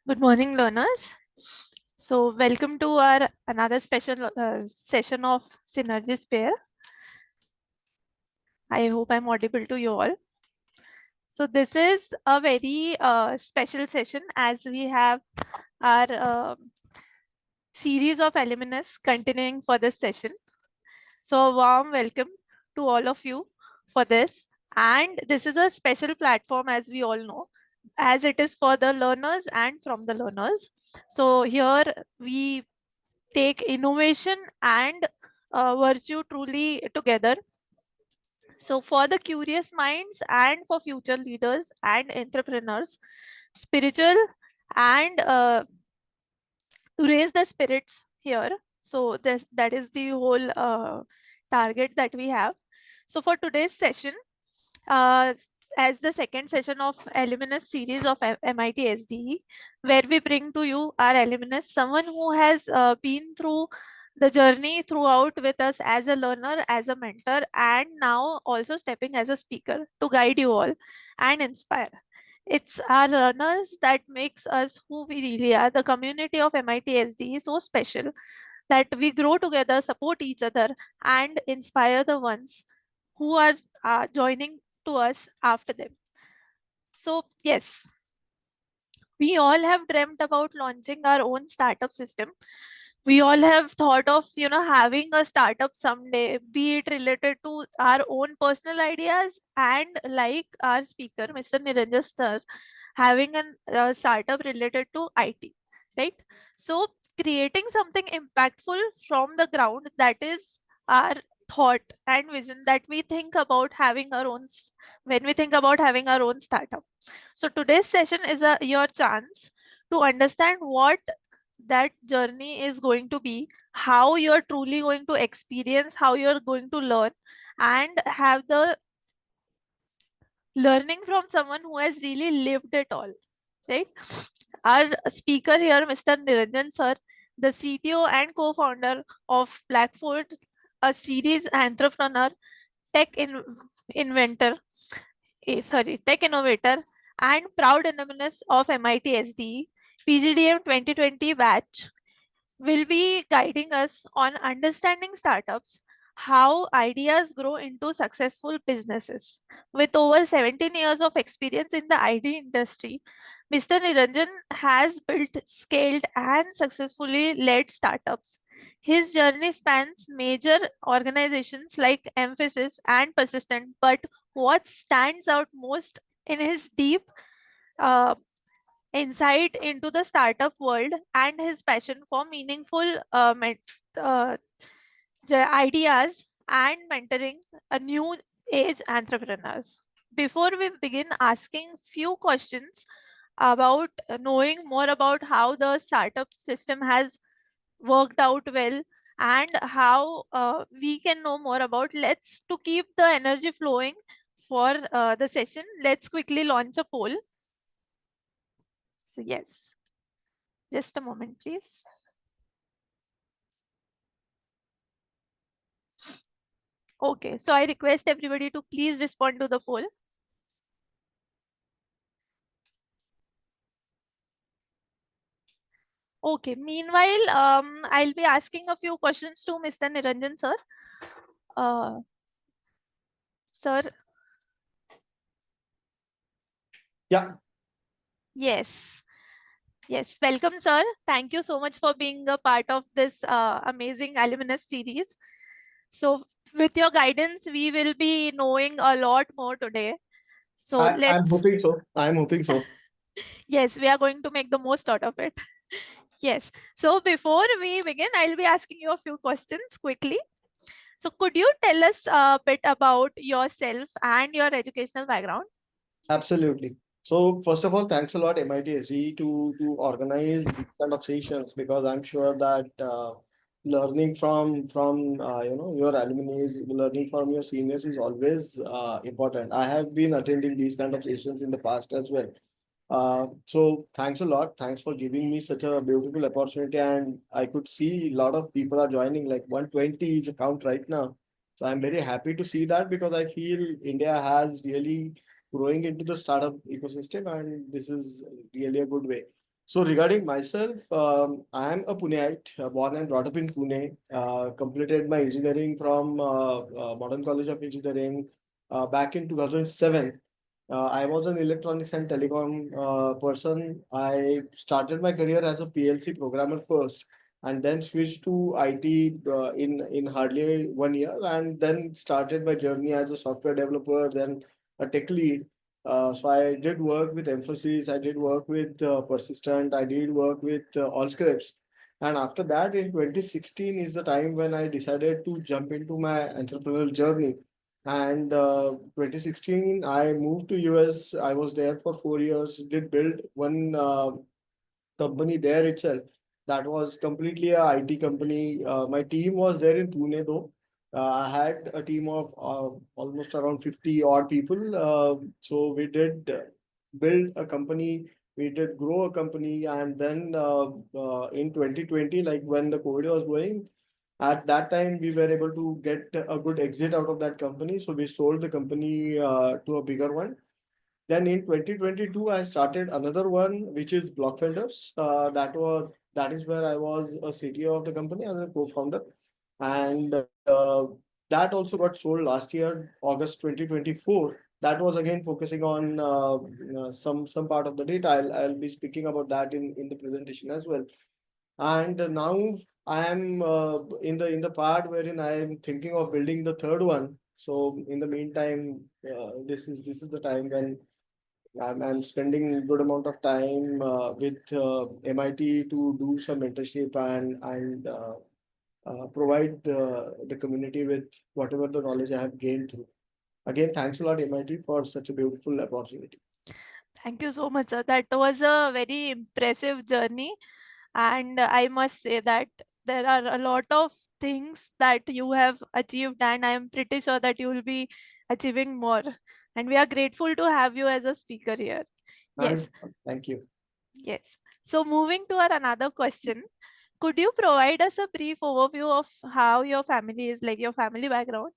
Good morning, learners. So, welcome to our another special session of Synergysphere. I hope I'm audible to you all. So, this is a very special session as we have our series of alumnus continuing for this session. So, a warm welcome to all of you for this. And this is a special platform, as we all know, as it is for the learners and from the learners. So, here we take innovation and virtue truly together. So, for the curious minds and for future leaders and entrepreneurs, spiritual and to raise the spirits here. So, that is the whole target that we have. So, for today's session, uh, as the second session of alumnus series of MIT SDE, where we bring to you our alumnus, someone who has been through the journey throughout with us as a learner, as a mentor, and now also stepping as a speaker to guide you all and inspire. It's our learners that makes us who we really are. The community of MIT SDE is so special that we grow together, support each other, and inspire the ones who are joining to us after them. So, yes, we all have dreamt about launching our own startup system. We all have thought of, having a startup someday, be it related to our own personal ideas and like our speaker, Mr. Niranjan sir, having a startup related to IT, right? So, creating something impactful from the ground, that is our thought and vision that we think about having our own when we think about having our own startup. So today's session is your chance to understand what that journey is going to be, how you're truly going to experience, how you're going to learn, and have the learning from someone who has really lived it all, right? Our speaker here, Mr. Niranjan sir, the CTO and co-founder of Blackfoot, a series entrepreneur, tech inventor, tech innovator, and proud alumnus of MIT SDE, PGDM 2020 batch, will be guiding us on understanding startups, how ideas grow into successful businesses. With over 17 years of experience in the ID industry, Mr. Niranjan has built, scaled, and successfully led startups. His journey spans major organizations like Emphasis and Persistent, but what stands out most in his deep uh, insight into the startup world and his passion for meaningful uh, ideas and mentoring a new age entrepreneurs. Before we begin asking few questions about knowing more about how the startup system has worked out well and how we can know more about, let's to keep the energy flowing for the session, let's quickly launch a poll. So yes, just a moment please. Okay, so I request everybody to please respond to the poll. Okay, meanwhile, I'll be asking a few questions to Mr. Niranjan sir. Uh, Sir, Yeah, yes, yes, welcome sir. Thank you so much for being a part of this amazing alumnus series. So with your guidance, we will be knowing a lot more today. So I'm let's, hoping so. I'm hoping so. yes, we are going to make the most out of it. Yes. So before we begin, I'll be asking you a few questions quickly. So could you tell us a bit about yourself and your educational background? Absolutely. So first of all, thanks a lot, MITSG, to organize these kind of sessions because I'm sure that learning from your alumni, learning from your seniors is always important. I have been attending these kind of sessions in the past as well. So thanks a lot. Thanks for giving me such a beautiful opportunity. And I could see a lot of people are joining, like 120 is a count right now. So I'm very happy to see that because I feel India has really growing into the startup ecosystem and this is really a good way. So regarding myself, I am a Puneite, born and brought up in Pune. Completed my engineering from Modern College of Engineering back in 2007. I was an electronics and telecom person. I started my career as a PLC programmer first, and then switched to IT in hardly 1 year, and then started my journey as a software developer, then a tech lead. So I did work with emphasis. I did work with persistent. I did work with all scripts. And after that, in 2016 is the time when I decided to jump into my entrepreneurial journey. And 2016, I moved to US. I was there for 4 years. Did build one company there itself. That was completely a IT company. My team was there in Pune though. I had a team of almost around 50 odd people. So we did build a company. We did grow a company, and then in 2020, like when the COVID was going, at that time we were able to get a good exit out of that company. So we sold the company to a bigger one. Then in 2022, I started another one, which is Block Builders. That is where I was a CTO of the company as a co-founder, and that also got sold last year, August 2024. That was again focusing on some part of the data. I'll be speaking about that in the presentation as well. And now I am in the part wherein I am thinking of building the third one. So in the meantime, this is the time when I'm spending a good amount of time with MIT to do some mentorship and provide the community with whatever the knowledge I have gained through. Again, thanks a lot, MIT, for such a beautiful opportunity. Thank you so much, sir. That was a very impressive journey. And I must say that there are a lot of things that you have achieved, and I am pretty sure that you will be achieving more. And we are grateful to have you as a speaker here. Yes, Thank you. yes. So, moving to our another question, could you provide us a brief overview of how your family is, like your family background?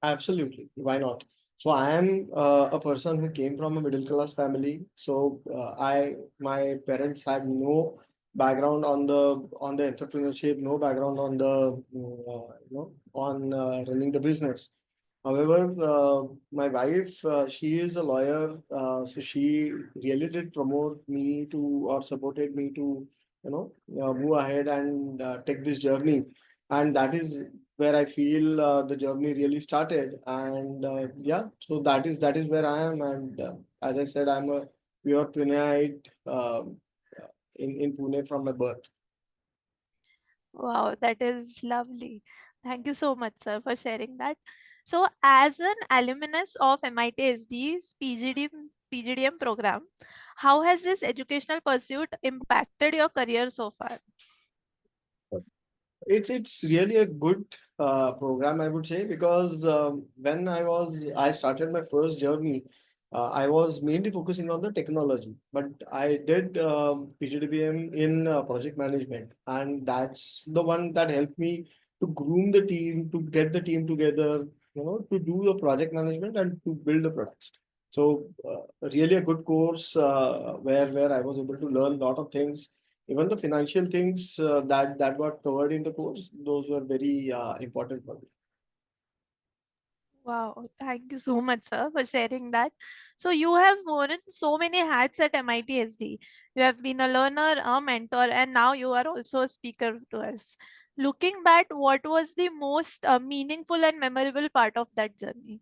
Absolutely. Why not? So I am a person who came from a middle class family. So my parents had no background on the entrepreneurship, no background on the on running the business. However, my wife, she is a lawyer, so she really did promote me to or supported me to, move ahead and take this journey. And that is where I feel the journey really started. And yeah, so that is where I am. And as I said, I'm a pure Puneite in Pune from my birth. Wow, that is lovely. Thank you so much, sir, for sharing that. So, as an alumnus of MITSD's PGDM program, how has this educational pursuit impacted your career so far? It's really a good program, I would say, because when I started my first journey, I was mainly focusing on the technology, but I did PGDBM in project management, and that's the one that helped me to groom the team, to get the team together, to do the project management and to build the products. So really a good course where I was able to learn a lot of things. Even the financial things that got covered in the course, those were very important for me. Wow, thank you so much, sir, for sharing that. So, you have worn so many hats at MITSD. You have been a learner, a mentor, and now you are also a speaker to us. Looking back, what was the most meaningful and memorable part of that journey?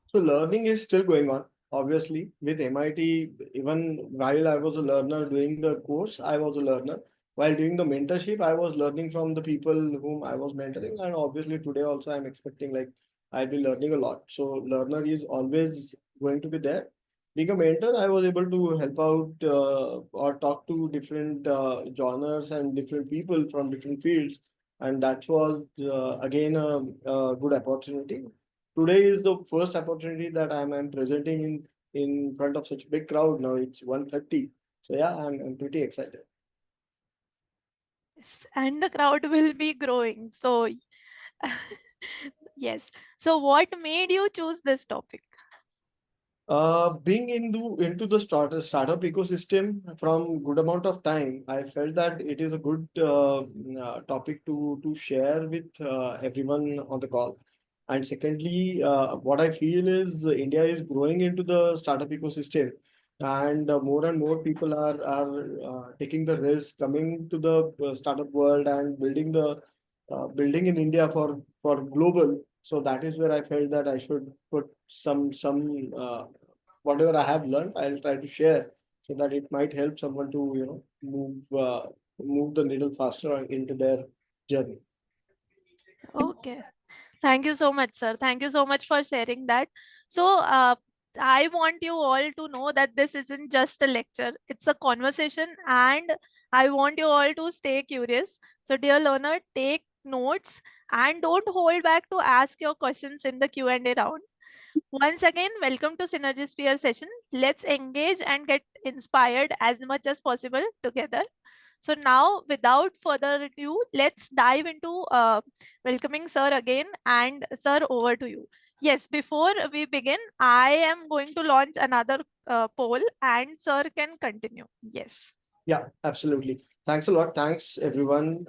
So learning is still going on. Obviously, with MIT, even while I was a learner doing the course, I was a learner. While doing the mentorship, I was learning from the people whom I was mentoring, and obviously today also I'm expecting like I'll be learning a lot. So learner is always going to be there. Being a mentor, I was able to help out or talk to different genres and different people from different fields, and that was again a good opportunity. Today is the first opportunity that I'm presenting in front of such a big crowd. Now it's 1:30. So yeah, I'm pretty excited. Yes, and the crowd will be growing. So, yes. So, what made you choose this topic? Being into the startup ecosystem from good amount of time, I felt that it is a good topic to share with everyone on the call. And secondly, what I feel is India is growing into the startup ecosystem, and more and more people are taking the risk, coming to the startup world and building in India for global. So that is where I felt that I should put some whatever I have learned, I'll try to share so that it might help someone to move the needle faster into their journey. Okay. Thank you so much, sir. Thank you so much for sharing that. So, I want you all to know that this isn't just a lecture, it's a conversation, and I want you all to stay curious. So, dear learner, take notes and don't hold back to ask your questions in the Q&A round. Once again, welcome to Synergysphere session. Let's engage and get inspired as much as possible together. So now, without further ado, let's dive into welcoming Sir again. And Sir, over to you. Yes, before we begin, I am going to launch another poll and Sir can continue. Yes. Yeah, absolutely. Thanks a lot. Thanks everyone.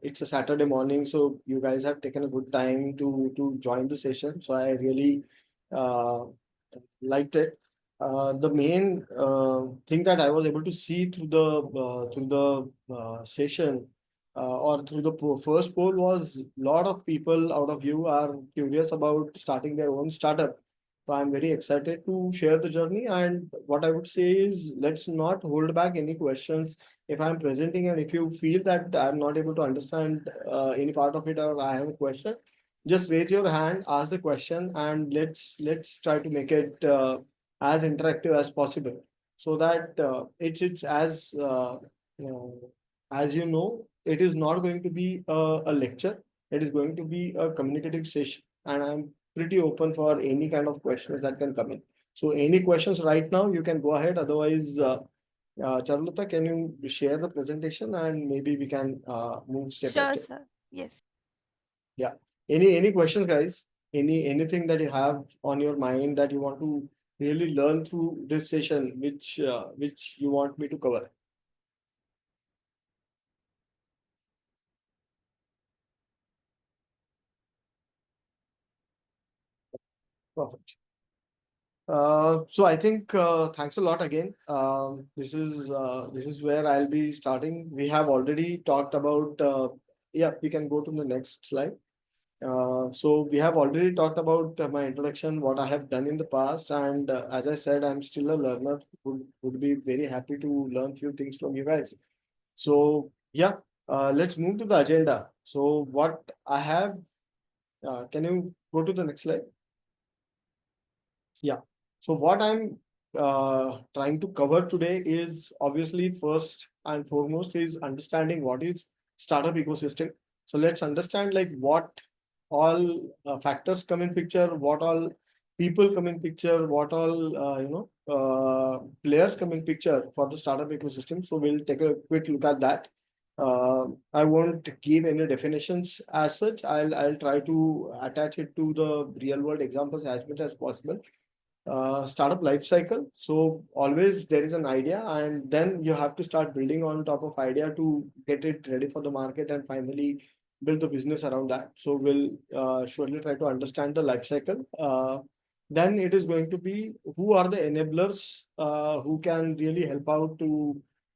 It's a Saturday morning, so you guys have taken a good time to join the session. So I really uh, liked it. The main thing that I was able to see through the session or through the first poll was a lot of people out of you are curious about starting their own startup. So I'm very excited to share the journey. And what I would say is, let's not hold back any questions. If I'm presenting and if you feel that I'm not able to understand any part of it or I have a question, just raise your hand, ask the question, and let's try to make it as interactive as possible, so that it's as you know, it is not going to be a lecture. It is going to be a communicative session, and I'm pretty open for any kind of questions that can come in. So any questions right now, you can go ahead. Otherwise, Charulata, can you share the presentation and maybe we can move step by Sure, step? sir. Yes. Yeah. Any questions, guys? Anything that you have on your mind that you want to really learn through this session, which you want me to cover? Perfect. So I think thanks a lot again. This is where I'll be starting. We have already talked about. Yeah, we can go to the next slide. So we have already talked about my introduction, what I have done in the past, and as I said, I'm still a learner. Would be very happy to learn few things from you guys. So yeah, let's move to the agenda. So what I have, can you go to the next slide? Yeah. So what I'm trying to cover today is obviously first and foremost is understanding what is startup ecosystem. So let's understand like what all factors come in picture, what all people come in picture, what all players come in picture for the startup ecosystem. So we'll take a quick look at that. I won't give any definitions as such. I'll try to attach it to the real world examples as much as possible. Startup life cycle. So always there is an idea, and then you have to start building on top of idea to get it ready for the market and finally build the business around that. So we'll surely try to understand the life cycle. Then it is going to be who are the enablers who can really help out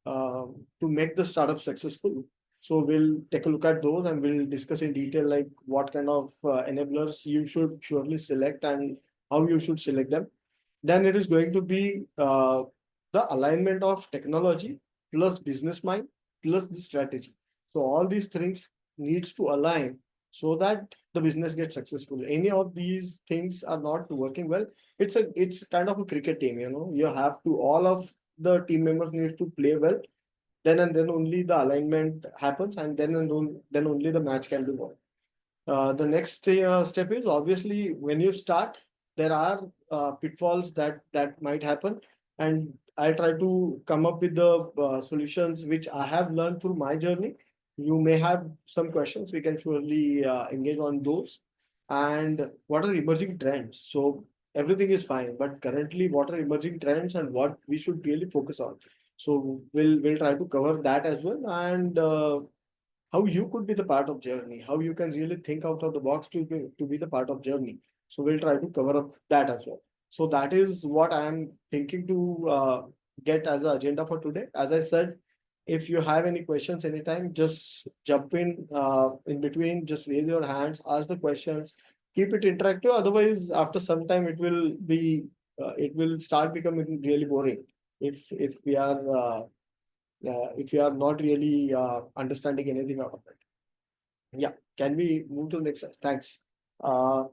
uh, to make the startup successful. So we'll take a look at those and we'll discuss in detail like what kind of enablers you should surely select and how you should select them. Then it is going to be the alignment of technology plus business mind plus the strategy. So all these things needs to align so that the business gets successful. Any of these things are not working well, it's kind of a cricket team. You have to, all of the team members need to play well, then and then only the alignment happens, and then only the match can be won. The next step is obviously when you start, there are pitfalls that might happen, and I try to come up with the solutions which I have learned through my journey. You may have some questions. We can surely engage on those. And what are emerging trends? So everything is fine. But currently, what are emerging trends and what we should really focus on? So we'll try to cover that as well, and how you could be the part of journey, how you can really think out of the box to be the part of journey. So we'll try to cover up that as well. So that is what I am thinking to get as an agenda for today. As I said, if you have any questions anytime, just jump in between, just raise your hands, ask the questions, keep it interactive. Otherwise, after some time, it will start becoming really boring if we are not really understanding anything out of it. Yeah, can we move to the next slide? Thanks.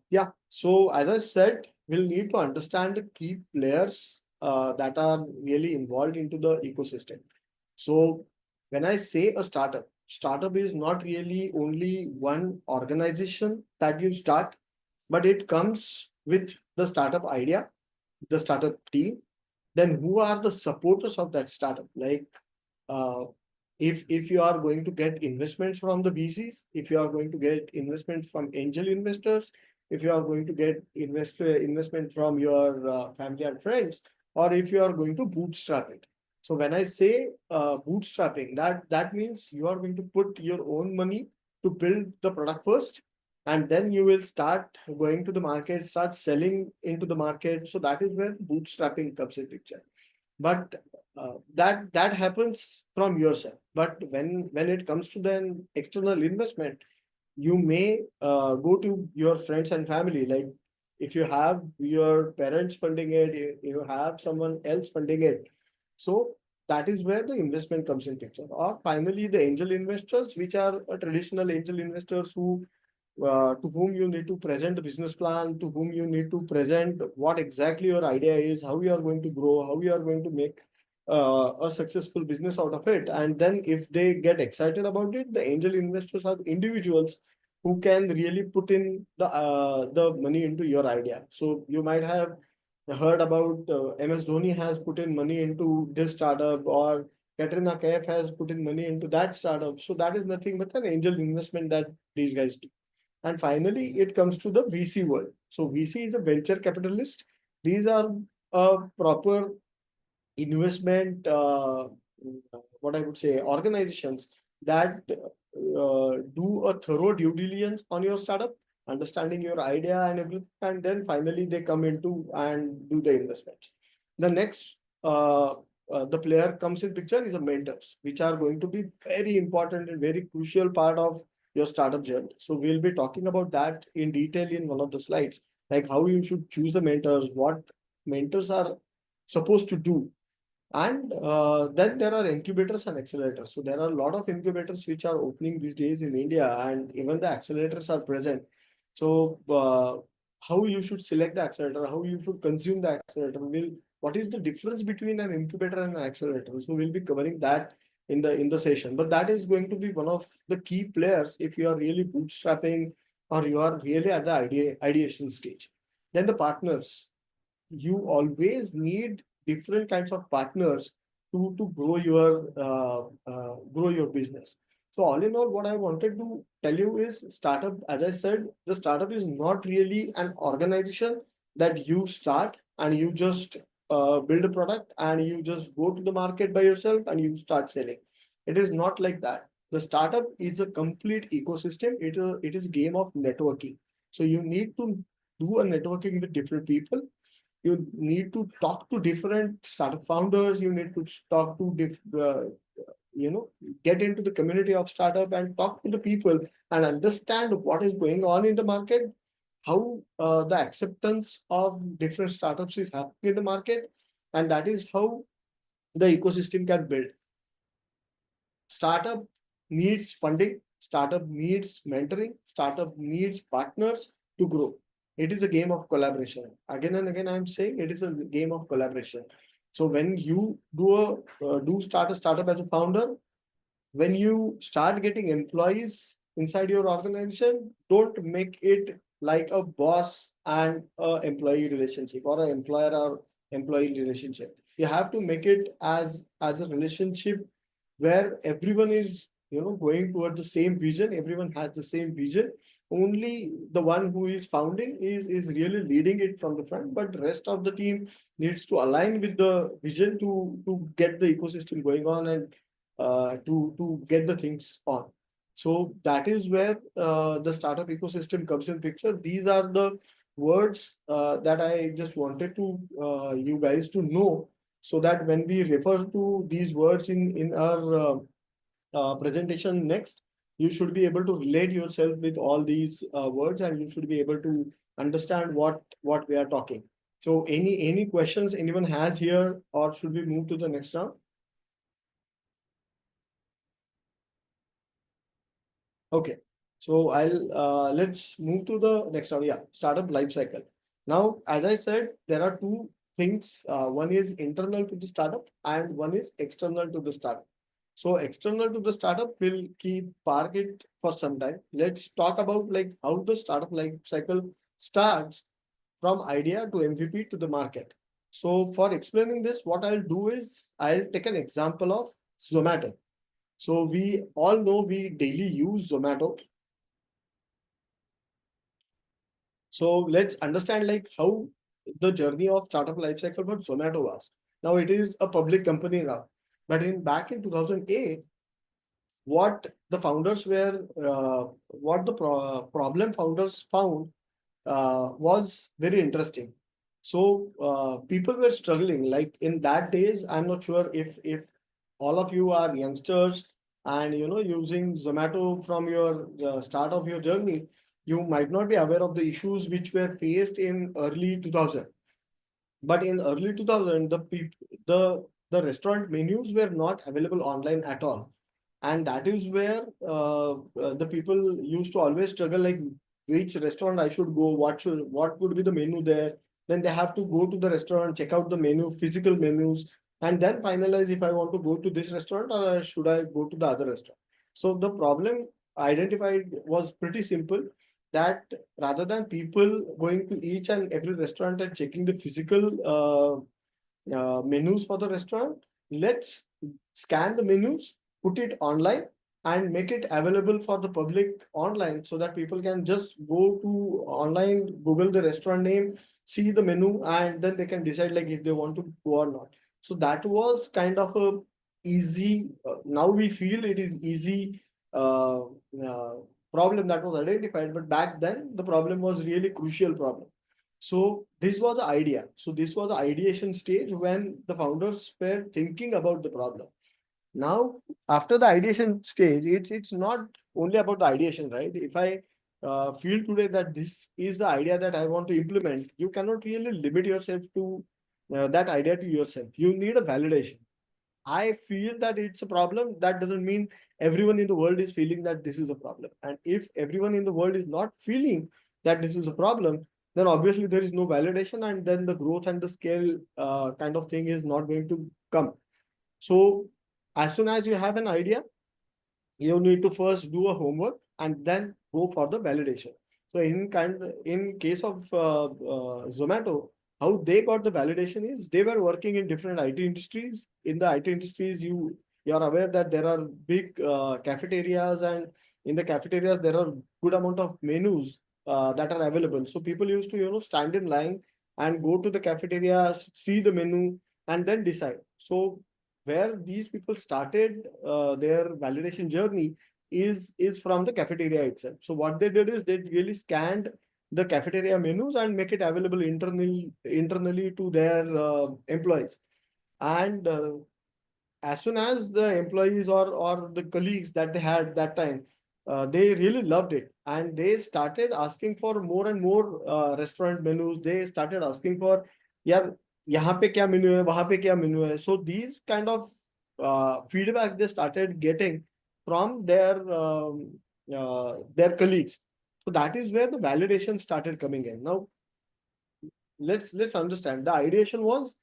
Yeah, so as I said, we'll need to understand the key players that are really involved into the ecosystem. So when I say a startup, startup is not really only one organization that you start, but it comes with the startup idea, the startup team, then who are the supporters of that startup? Like uh, if you are going to get investments from the VCs, if you are going to get investments from angel investors, if you are going to get investment from your family and friends, or if you are going to bootstrap it. So when I say bootstrapping, that means you are going to put your own money to build the product first, and then you will start going to the market, start selling into the market. So that is where bootstrapping comes in picture. But that happens from yourself. But when it comes to then external investment, you may go to your friends and family. Like if you have your parents funding it, you have someone else funding it. So that is where the investment comes in picture. Or finally, the angel investors, which are traditional angel investors who to whom you need to present the business plan, to whom you need to present what exactly your idea is, how you are going to grow, how you are going to make a successful business out of it. And then if they get excited about it, the angel investors are individuals who can really put in the money into your idea. So you might have heard about MS Dhoni has put in money into this startup, or Katrina Kaif has put in money into that startup. So that is nothing but an angel investment that these guys do. And finally, it comes to the VC world. So VC is a venture capitalist. These are proper investment, what I would say, organizations that do a thorough due diligence on your startup, understanding your idea and everything, and then finally they come into and do the investments. The next, the player comes in picture is the mentors, which are going to be very important and very crucial part of your startup journey. So we'll be talking about that in detail in one of the slides, like how you should choose the mentors, what mentors are supposed to do. And then there are incubators and accelerators. So there are a lot of incubators which are opening these days in India, and even the accelerators are present. So how you should select the accelerator, how you should consume the accelerator, what is the difference between an incubator and an accelerator? So we'll be covering that in the session. But that is going to be one of the key players if you are really bootstrapping or you are really at the ideation stage. Then the partners, you always need different kinds of partners to grow your business. So all in all, what I wanted to tell you is startup, as I said, the startup is not really an organization that you start and you just build a product and you just go to the market by yourself and you start selling. It is not like that. The startup is a complete ecosystem. It is a game of networking. So you need to do a networking with different people. You need to talk to different startup founders. You need to talk to you know get into the community of startup and talk to the people and understand what is going on in the market, how the acceptance of different startups is happening in the market, and that is how the ecosystem can build. Startup needs funding, startup needs mentoring, startup needs partners to grow. It is a game of collaboration. Again and again, I'm saying it is a game of collaboration. So when you do start a startup as a founder, when you start getting employees inside your organization, don't make it like a boss and a employee relationship or an employer or employee relationship. You have to make it as a relationship where everyone is going towards the same vision. Everyone has the same vision, only the one who is founding is really leading it from the front, but rest of the team needs to align with the vision to get the ecosystem going on and to get the things on. So that is where the startup ecosystem comes in picture. These are the words that I just wanted to you guys to know, so that when we refer to these words in our presentation next, you should be able to relate yourself with all these words, and you should be able to understand what we are talking. So any questions anyone has here, or should we move to the next round? Okay, so I'll let's move to the next round. Yeah, startup life cycle. Now, as I said, there are two things. One is internal to the startup, and one is external to the startup. So external to the startup, will keep park it for some time. Let's talk about like how the startup life cycle starts from idea to MVP to the market. So for explaining this, what I'll do is I'll take an example of Zomato. So we all know we daily use Zomato. So let's understand like how the journey of startup lifecycle for Zomato was. Now it is a public company now, but in back in 2008, what the founders were, what the problem founders found was very interesting. So people were struggling. Like in that days, I'm not sure if all of you are youngsters and using Zomato from your start of your journey, you might not be aware of the issues which were faced in early 2000. But in early 2000, the restaurant menus were not available online at all, and that is where the people used to always struggle, like which restaurant I should go, what would be the menu there. Then they have to go to the restaurant, check out the menu, physical menus, and then finalize if I want to go to this restaurant or should I go to the other restaurant. So the problem identified was pretty simple, that rather than people going to each and every restaurant and checking the physical menus for the restaurant, let's scan the menus, put it online, and make it available for the public online, so that people can just go to online, Google the restaurant name, see the menu, and then they can decide like if they want to go or not. So that was kind of a easy. Now we feel it is easy problem that was identified, but back then the problem was really crucial problem. So this was the idea. So this was the ideation stage when the founders were thinking about the problem. Now, after the ideation stage, it's not only about the ideation, right? If I feel today that this is the idea that I want to implement, you cannot really limit yourself to that idea to yourself. You need a validation. I feel that it's a problem. That doesn't mean everyone in the world is feeling that this is a problem. And if everyone in the world is not feeling that this is a problem, then obviously there is no validation, and then the growth and the scale kind of thing is not going to come. So as soon as you have an idea, you need to first do a homework and then go for the validation. So in case of Zomato, how they got the validation is they were working in different IT industries. In the IT industries, you are aware that there are big cafeterias, and in the cafeterias there are good amount of menus that are available. So people used to stand in line and go to the cafeteria, see the menu, and then decide. So where these people started their validation journey is from the cafeteria itself. So what they did is they really scanned the cafeteria menus and make it available internally to their employees. And as soon as the employees or the colleagues that they had that time, they really loved it, and they started asking for more and more restaurant menus. They started asking for, yeah, यहाँ पे क्या menu है, वहाँ पे क्या menu है. So these kind of feedbacks they started getting from their colleagues. So that is where the validation started coming in. Now let's understand, the ideation was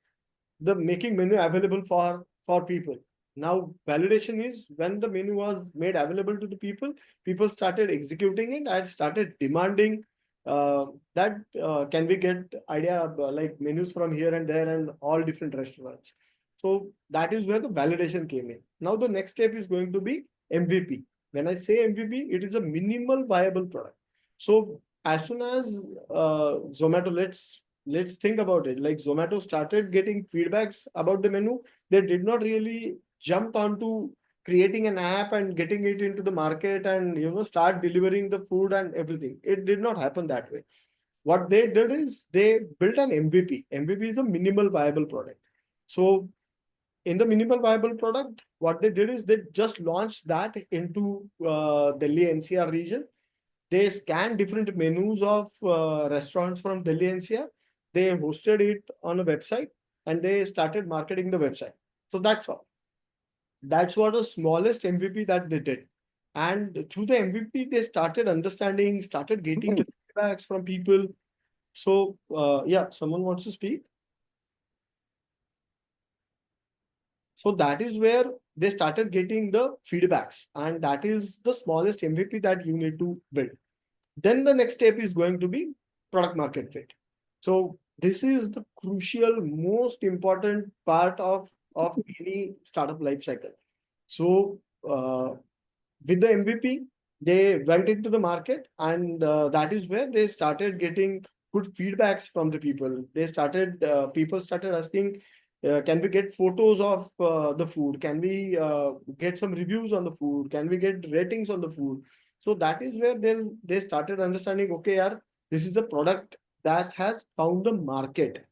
the making menu available for people. Now validation is when the menu was made available to the people, people started executing it and started demanding that can we get idea like menus from here and there and all different restaurants. So that is where the validation came in. Now the next step is going to be MVP. When I say MVP, it is a minimal viable product. So as soon as Zomato, let's think about it. Like Zomato started getting feedbacks about the menu, they did not really jump onto creating an app and getting it into the market and start delivering the food and everything. It did not happen that way. What they did is they built an MVP. MVP is a minimal viable product. So in the minimal viable product, what they did is they just launched that into Delhi NCR region. They scanned different menus of restaurants from Delhi NCR. They hosted it on a website and they started marketing the website. So that's all. That's what the smallest MVP that they did. And through the MVP, they started understanding, started getting the feedbacks from people. So, yeah, someone wants to speak. So that is where they started getting the feedbacks, and that is the smallest MVP that you need to build. Then the next step is going to be product market fit. So this is the crucial, most important part of any startup life cycle. So with the MVP, they went into the market, and that is where they started getting good feedbacks from the people. People started asking, can we get photos of the food? Can we get some reviews on the food? Can we get ratings on the food? So that is where they started understanding, okay, yeah, this is a product that has found the market.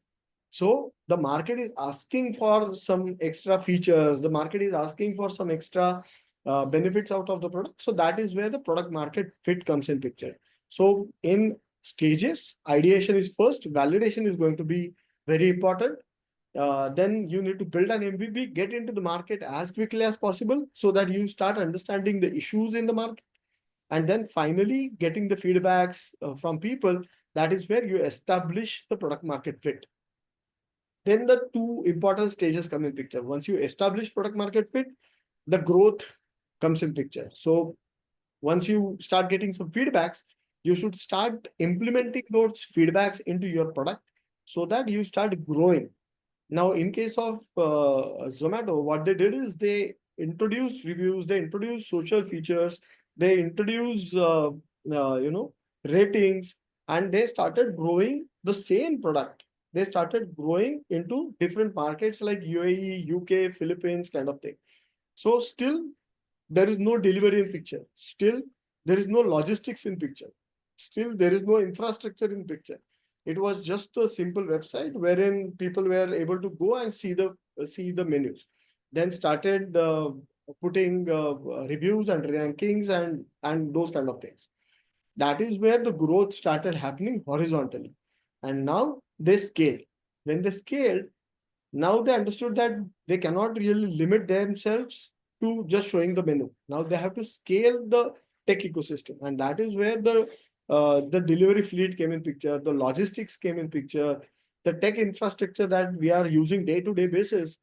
So the market is asking for some extra features. The market is asking for some extra benefits out of the product. So that is where the product market fit comes in picture. So in stages, ideation is first, validation is going to be very important. Then you need to build an MVP, get into the market as quickly as possible so that you start understanding the issues in the market. And then finally getting the feedbacks from people. That is where you establish the product market fit. Then the two important stages come in picture. Once you establish product market fit, the growth comes in picture. So once you start getting some feedbacks, you should start implementing those feedbacks into your product so that you start growing. Now, in case of Zomato, what they did is they introduced reviews, they introduced social features, they introduced ratings, and they started growing the same product. They started growing into different markets like UAE, UK, Philippines, kind of thing. So still there is no delivery in picture. Still there is no logistics in picture. Still there is no infrastructure in picture. It was just a simple website wherein people were able to go and see the menus. Then started putting reviews and rankings and those kind of things. That is where the growth started happening horizontally. And now they scaled. When they scaled, now they understood that they cannot really limit themselves to just showing the menu. Now they have to scale the tech ecosystem, and that is where the delivery fleet came in picture, the logistics came in picture, the tech infrastructure that we are using day to day basis,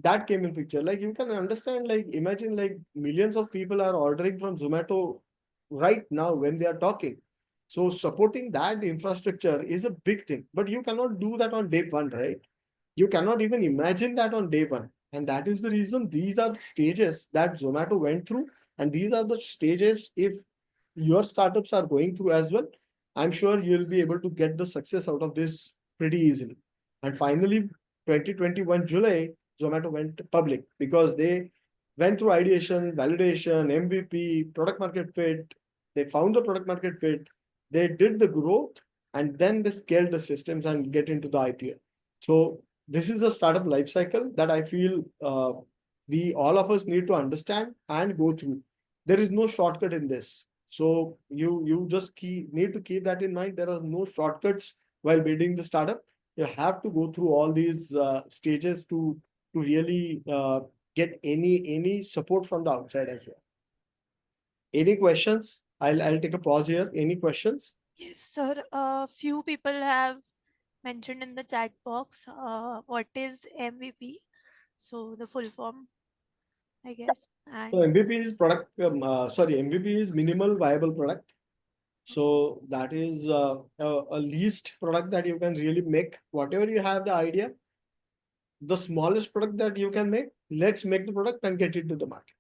that came in picture. Like you can understand, like imagine like millions of people are ordering from Zomato right now when they are talking. So supporting that infrastructure is a big thing, but you cannot do that on day one, right? You cannot even imagine that on day one. And that is the reason these are the stages that Zomato went through. And these are the stages if your startups are going through as well, I'm sure you'll be able to get the success out of this pretty easily. And finally, 2021 July, Zomato went public because they went through ideation, validation, MVP, product market fit. They found the product market fit. They did the growth and then they scaled the systems and get into the IPO. So this is a startup life cycle that I feel we all of us need to understand and go through. There is no shortcut in this. So you just need to keep that in mind. There are no shortcuts while building the startup. You have to go through all these stages to really get any support from the outside as well. Any questions? I'll take a pause here. Any questions? Yes, sir. A few people have mentioned in the chat box what is MVP. So the full form, I guess. So And MVP is MVP is minimal viable product. So that is a least product that you can really make. Whatever you have the idea, the smallest product that you can make, let's make the product and get it to the market.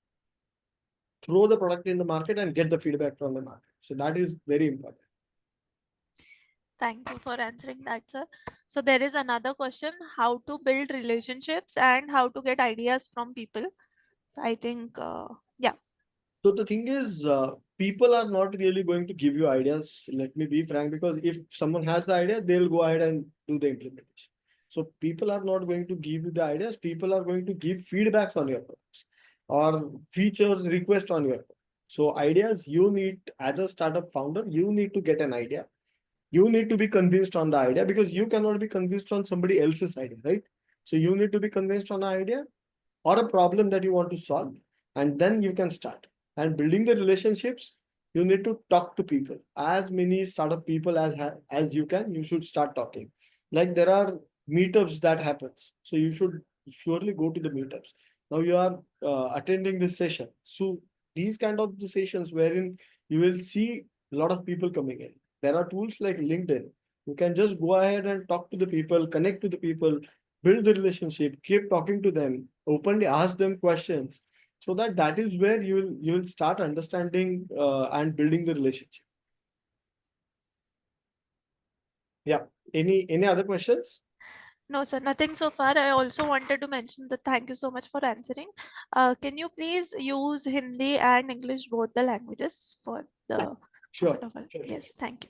Throw the product in the market and get the feedback from the market. So that is very important. Thank you for answering that, sir. So there is another question: how to build relationships and how to get ideas from people. So I think, yeah. So the thing is, people are not really going to give you ideas. Let me be frank, because if someone has the idea, they'll go ahead and do the implementation. So people are not going to give you the ideas. People are going to give feedbacks on your products or features request on your product. So ideas, you need, as a startup founder, you need to get an idea. You need to be convinced on the idea, because you cannot be convinced on somebody else's idea, right? So you need to be convinced on the idea or a problem that you want to solve, and then you can start. And building the relationships, you need to talk to people, as many startup people as you can. You should start talking. Like, there are meetups that happens, so you should surely go to the meetups. Now you are attending this session, so these kind of the sessions wherein you will see a lot of people coming in. There are tools like LinkedIn. You can just go ahead and talk to the people, connect to the people, build the relationship, keep talking to them, openly ask them questions, so that is where you will start understanding and building the relationship. Yeah. Any other questions? No, sir, nothing so far. I also wanted to mention that thank you so much for answering. Can you please use Hindi and English, both the languages, for Yeah. the Sure. comfort of all? Sure. Yes, thank you.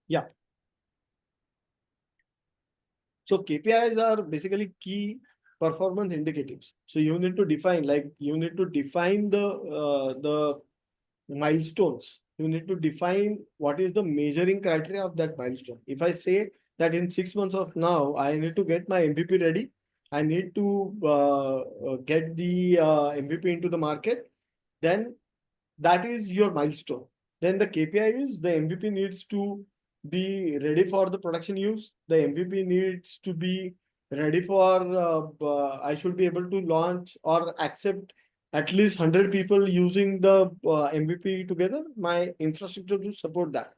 Yeah. So KPIs are basically key performance indicators. So you need to define, like, you need to define the milestones. You need to define what is the measuring criteria of that milestone. If I say that in 6 months of now, I need to get my MVP ready, I need to get the MVP into the market, then that is your milestone. Then the KPI is the MVP needs to be ready for the production use. The MVP needs to be ready for, I should be able to launch or accept at least 100 people using the MVP together, my infrastructure to support that.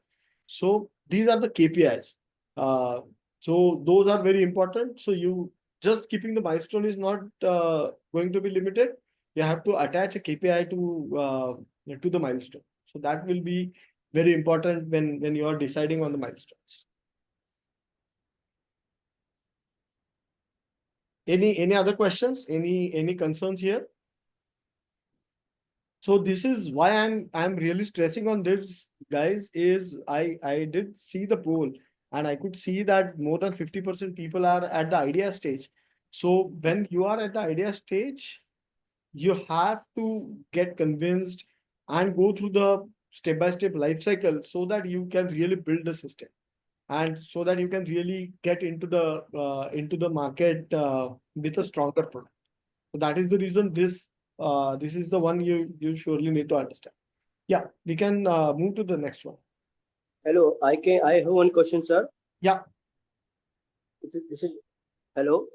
So these are the KPIs. Uh, so those are very important. So you just keeping the milestone is not going to be limited. You have to attach a KPI to the milestone. So that will be very important when you are deciding on the milestones. Any other questions? Any concerns here? So this is why I'm really stressing on this, guys. Is I did see the poll, and I could see that more than 50% people are at the idea stage. So when you are at the idea stage, you have to get convinced and go through the step-by-step life cycle, so that you can really build a system, and so that you can really get into the market with a stronger product. So that is the reason this is the one you surely need to understand. Yeah, we can move to the next one. Hello, I have one question, sir. Yeah, This is hello.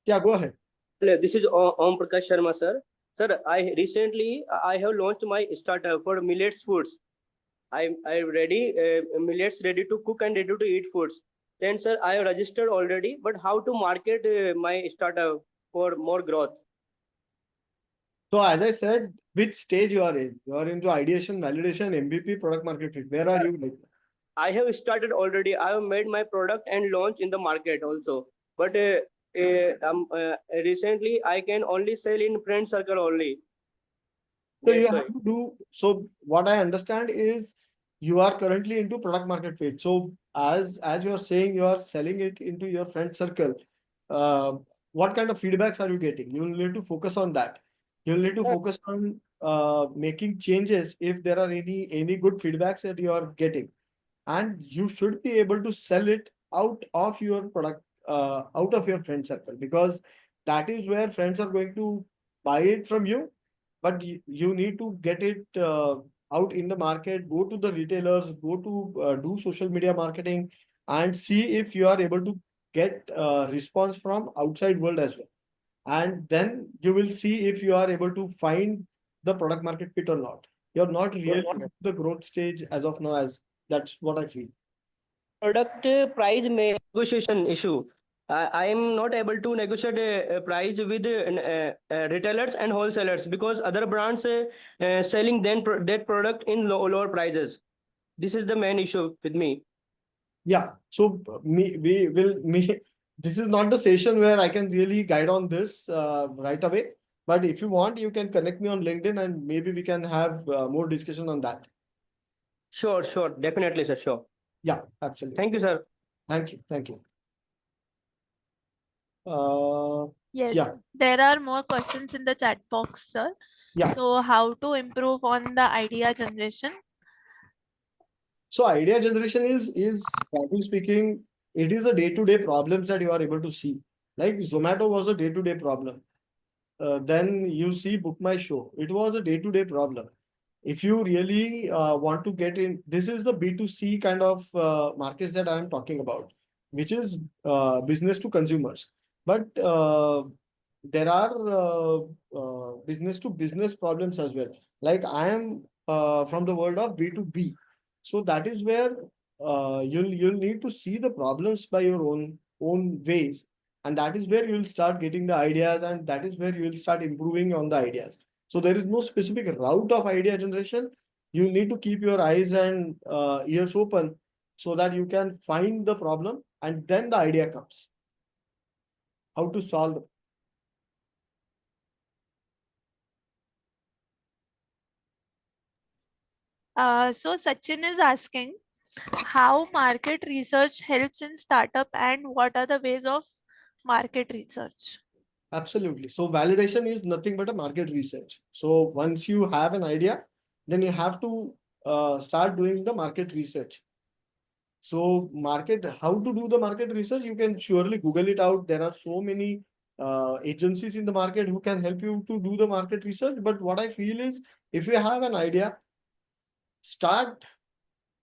yeah, go ahead. Hello, this is Om Prakash Sharma, sir. Sir, I have launched my startup for millets foods. I ready millets ready to cook and ready to eat foods. Then, sir, I have registered already, but how to market my startup for more growth? So as I said, which stage you are in? You are into ideation, validation, MVP, product market fit. Where are you right now? I have started already. I have made my product and launch in the market also. But recently, I can only sell in friend circle only. So you That's have why. to do. So what I understand is you are currently into product market fit. So as you are saying, you are selling it into your friend circle. Uh, what kind of feedbacks are you getting? You will need to focus on that. You will need to focus on making changes if there are any good feedbacks that you are getting, and you should be able to sell it out of your product, out of your friend circle, because that is where friends are going to buy it from you. But you need to get it out in the market, go to the retailers, go to do social media marketing, and see if you are able to get response from outside world as well. And then you will see if you are able to find the product market fit or not. You're not really at the growth stage as of now, as that's what I feel. Product price may negotiation issue. I am not able to negotiate a price with retailers and wholesalers because other brands selling that product in lower prices. This is the main issue with me. Yeah. So this is not the session where I can really guide on this right away. But if you want, you can connect me on LinkedIn and maybe we can have more discussion on that. Sure, sure. Definitely, sir. Sure. Yeah, absolutely. Thank you, sir. Thank you. Thank you. Yes, Yeah. there are more questions in the chat box, sir. Yeah. So how to improve on the idea generation? So idea generation is frankly speaking, it is a day-to-day problems that you are able to see. Like Zomato was a day-to-day problem. Then you see Book My Show. It was a day-to-day problem. If you really want to get in, this is the B2C kind of markets that I am talking about, which is business to consumers. But there are business to business problems as well. Like I am from the world of B2B. So that is where you'll need to see the problems by your own ways, and that is where you'll start getting the ideas, and that is where you'll start improving on the ideas. So there is no specific route of idea generation. You need to keep your eyes and ears open so that you can find the problem and then the idea comes. How to solve the So Sachin is asking how market research helps in startup and what are the ways of market research? Absolutely. So validation is nothing but a market research. So once you have an idea, then you have to start doing the market research. So how to do the market research? You can surely Google it out. There are so many agencies in the market who can help you to do the market research. But what I feel is if you have an idea, start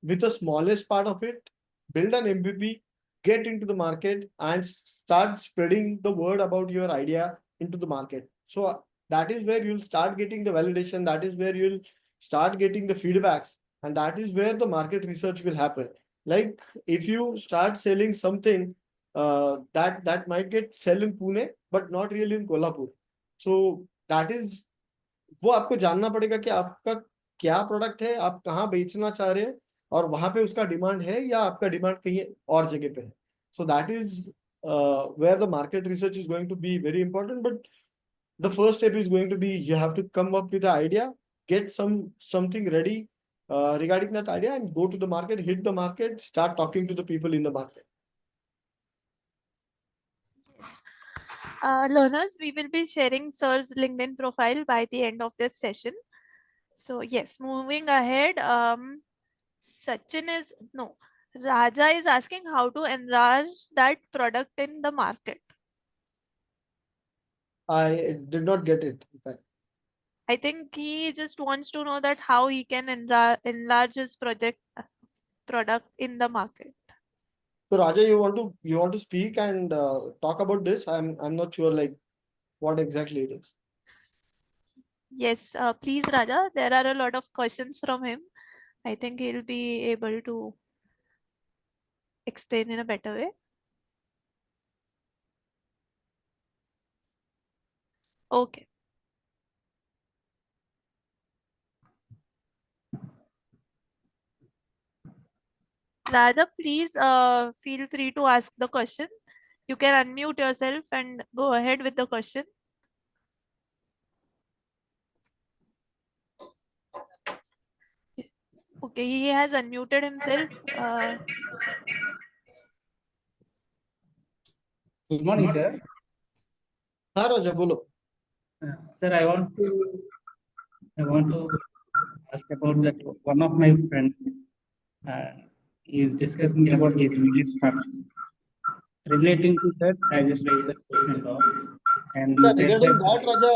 with the smallest part of it, build an MVP, get into the market, and start spreading the word about your idea into the market. So that is where you'll start getting the validation, that is where you'll start getting the feedbacks, and that is where the market research will happen. Like if you start selling something that might get sell in Pune, but not really in Kolhapur. So that is वो आपको जानना पड़ेगा कि आपका क्या product है, आप कहाँ बेचना चाह रहे हैं, और वहां पे उसका डिमांड है या आपका डिमांड कहीं और जगह पे है. So that is where the market research is going to be very important. But the first step is going to be you have to come up with the idea, get something ready regarding that idea, and go to the market, hit the market, start talking to the people in the market. Yes. Learners, we will be sharing sir's LinkedIn profile by the end of this session. So yes, moving ahead, Sachin is, no, Raja is asking how to enlarge that product in the market. I did not get it, in fact. I think he just wants to know that how he can enlarge his product in the market. So Raja, you want to speak and talk about this? I'm not sure like what exactly it is. Yes, please, Raja. There are a lot of questions from him. I think he'll be able to explain in a better way. Okay. Raja, please feel free to ask the question. You can unmute yourself and go ahead with the question. Okay, he has unmuted himself. Good morning, sir. हाँ राजा बोलो. Sir, I want to ask about that one of my friends is discussing about his immediate startup. Relating to that, I just raised the question now, and he said Regarding that that, Raja,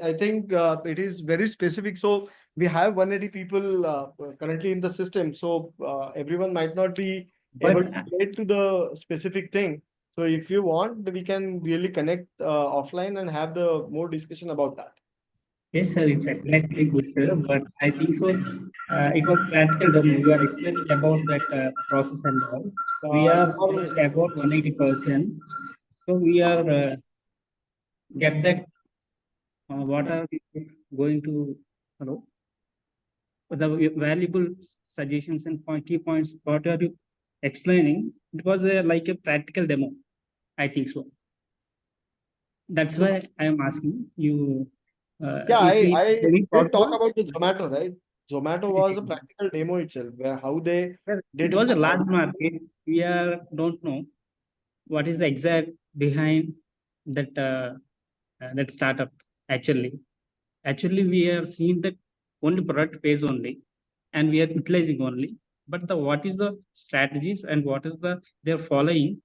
I think it is very specific. So we have 180 people currently in the system. So everyone might not be able but to relate to the specific thing. So if you want, we can really connect offline and have the more discussion about that. yes, sir, it's exactly good, sir. But I think so. It was practical when we are explaining about that process and all. We are about 180%. So we are get that. What are we going to, hello? The valuable suggestions and key points what are you explaining, it was like a practical demo. I think so. That's why I am asking you. Yeah, If we I very did talk possible, about the Zomato, right? Zomato was a practical demo itself, where how they well, did it was a the large market. We are don't know what is the exact behind that startup actually. Actually, we have seen that only product pays only, and we are utilizing only. But the what is the strategies and what is the they're following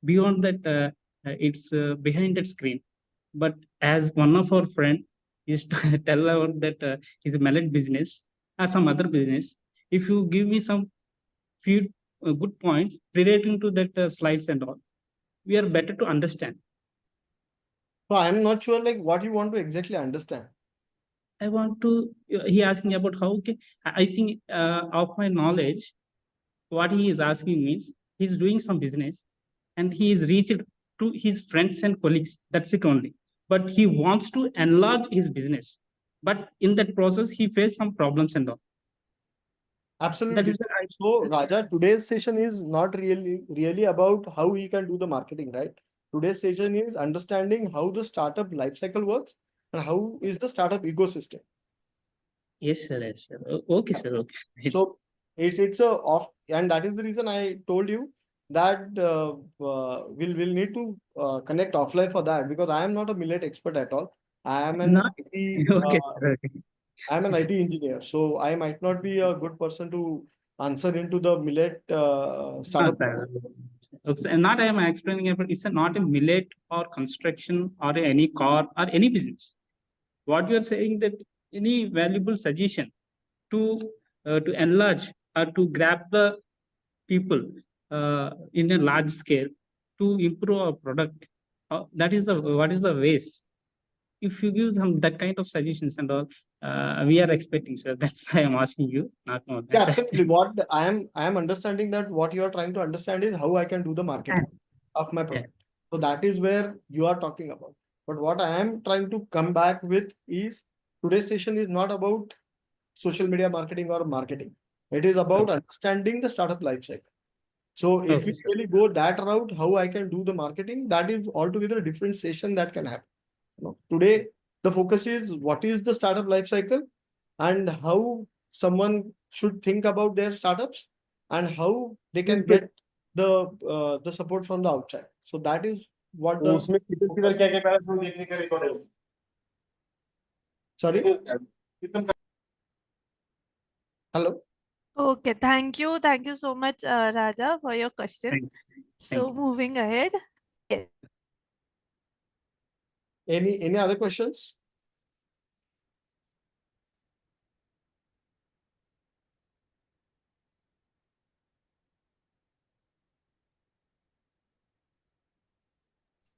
beyond that? It's behind that screen. But as one of our friend is to tell about that is a mallet business or some other business. If you give me some few good points relating to that slides and all, we are better to understand. So I'm not sure like what you want to exactly understand. I want to. He asked me about how. Okay, I think of my knowledge, what he is asking means he's doing some business, and he is reached to his friends and colleagues. That's it only. But he wants to enlarge his business. But in that process, he faced some problems and all. That Absolutely. is the So Raja, today's session is not really about how he can do the marketing, right? Today's session is understanding how the startup life cycle works and how is the startup ecosystem. yes, sir. Yes, sir. Okay, sir. Okay. So it's a off, and that is the reason I told you that we'll need to connect offline for that, because I am not a millet expert at all. I am an Not IT okay, sir. Okay. I'm an IT engineer, so I might not be a good person to answer into the millet No, startup. sir. Okay, sir. And not I am explaining about it's not a millet or construction or any car or any business. What you are saying that any valuable suggestion to enlarge or to grab the people in a large scale to improve our product. That is the what is the ways. If you give them that kind of suggestions and all, we are expecting, sir. That's why I'm asking you, not more than Yeah, that. absolutely. What I am understanding that what you are trying to understand is how I can do the marketing of my Yeah. product. So that is where you are talking about. But what I am trying to come back with is today's session is not about social media marketing or marketing. It is about understanding the startup life cycle. So if Okay, we sir. really go that route, how I can do the marketing, that is altogether a different session that can happen. Today, the focus is what is the startup life cycle and how someone should think about their startups and how they can get the support from the outside. So that is what the उसमें किधर क्या क्या para वो देखने का record है sorry. Hello. Okay, thank you. Thank you so much, Raja, for your question. Thank So you. moving ahead. Yes. Any other questions?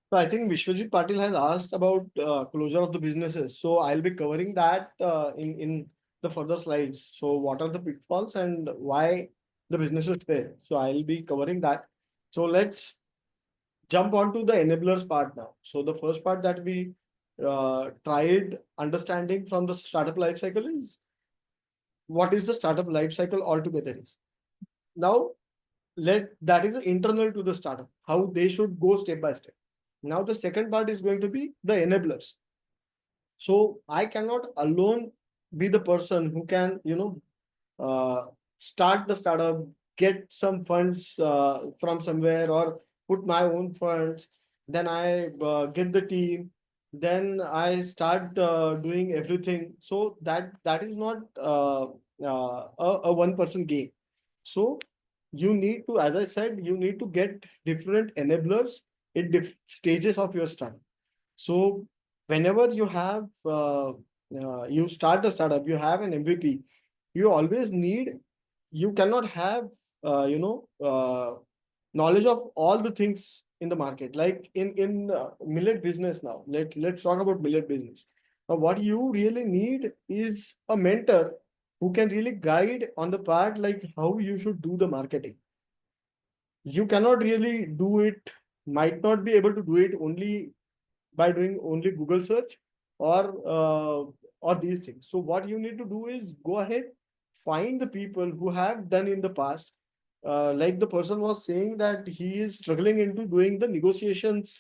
So I think Vishwajit Patil has asked about closure of the businesses. So I'll be covering that in the further slides. So what are the pitfalls and why the businesses fail? So I'll be covering that. So let's jump on to the enablers part now. So the first part that we tried understanding from the startup life cycle is what is the startup life cycle altogether is. Now that is internal to the startup, how they should go step by step. Now the second part is going to be the enablers. So I cannot alone be the person who can, start the startup, get some funds from somewhere or put my own funds. Then I get the team. Then I start doing everything. So that is not a one-person game. So you need to, as I said, you need to get different enablers in different stages of your startup. So whenever you have you start a startup, you have an MVP, you always need, you cannot have knowledge of all the things in the market. Like in millet business now, let's talk about millet business. Now what you really need is a mentor who can really guide on the part like how you should do the marketing. You cannot really do it, might not be able to do it only by doing only Google search or these things. So what you need to do is go ahead, find the people who have done in the past. Like the person was saying that he is struggling into doing the negotiations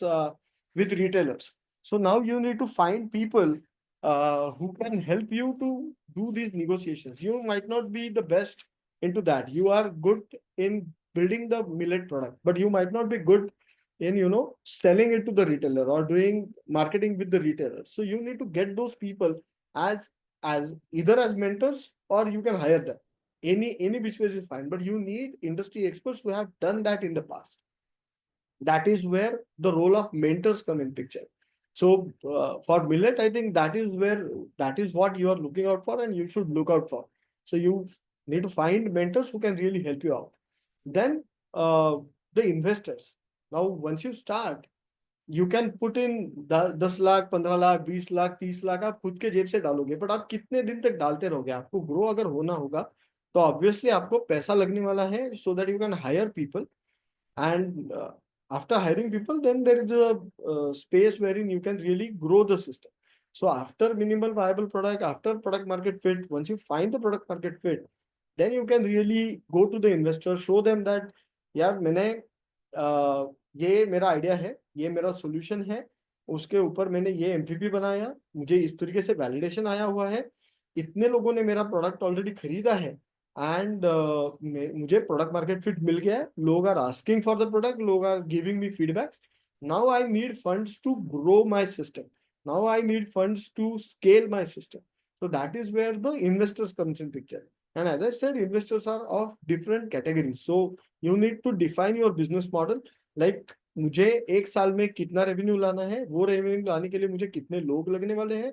with retailers. So now you need to find people who can help you to do these negotiations. You might not be the best into that. You are good in building the millet product, but you might not be good in selling it to the retailer or doing marketing with the retailer. So you need to get those people as either as mentors, or you can hire them. Any which ways is fine, but you need industry experts who have done that in the past. That is where the role of mentors come in picture. So for millet, I think that is what you are looking out for, and you should look out for. So you need to find mentors who can really help you out. Then the investors. Now once you start, you can put in 10 lakh 15 lakh 20 lakh 30 lakh आप खुद के जेब से डालोगे, but आप कितने दिन तक डालते रहोगे? आपको ग्रो अगर होना होगा तो ऑब्वियसली आपको पैसा लगने वाला है, so that you can hire people. And after hiring people, then there is a space wherein you can really grow the system. So after minimal viable product, after product market fit, once you find the product market fit, then you can really go to the investor, show them that यार मैंने ये मेरा idea है, ये मेरा solution है, उसके ऊपर मैंने ये एमवीपी बनाया, मुझे इस तरीके से वैलिडेशन आया हुआ है, इतने लोगों ने मेरा प्रोडक्ट ऑलरेडी खरीदा है, एंड मुझे प्रोडक्ट मार्केट फिट मिल गया है, लोग are asking for the product, लोग are giving me feedbacks. Now I need funds to grow my system. Now I need funds to scale my system. So that is where the investors comes in picture. And as I said, investors are of different categories. So you need to define your business model. Like मुझे एक साल में कितना revenue लाना है, वो revenue लाने के लिए मुझे कितने लोग लगने वाले हैं,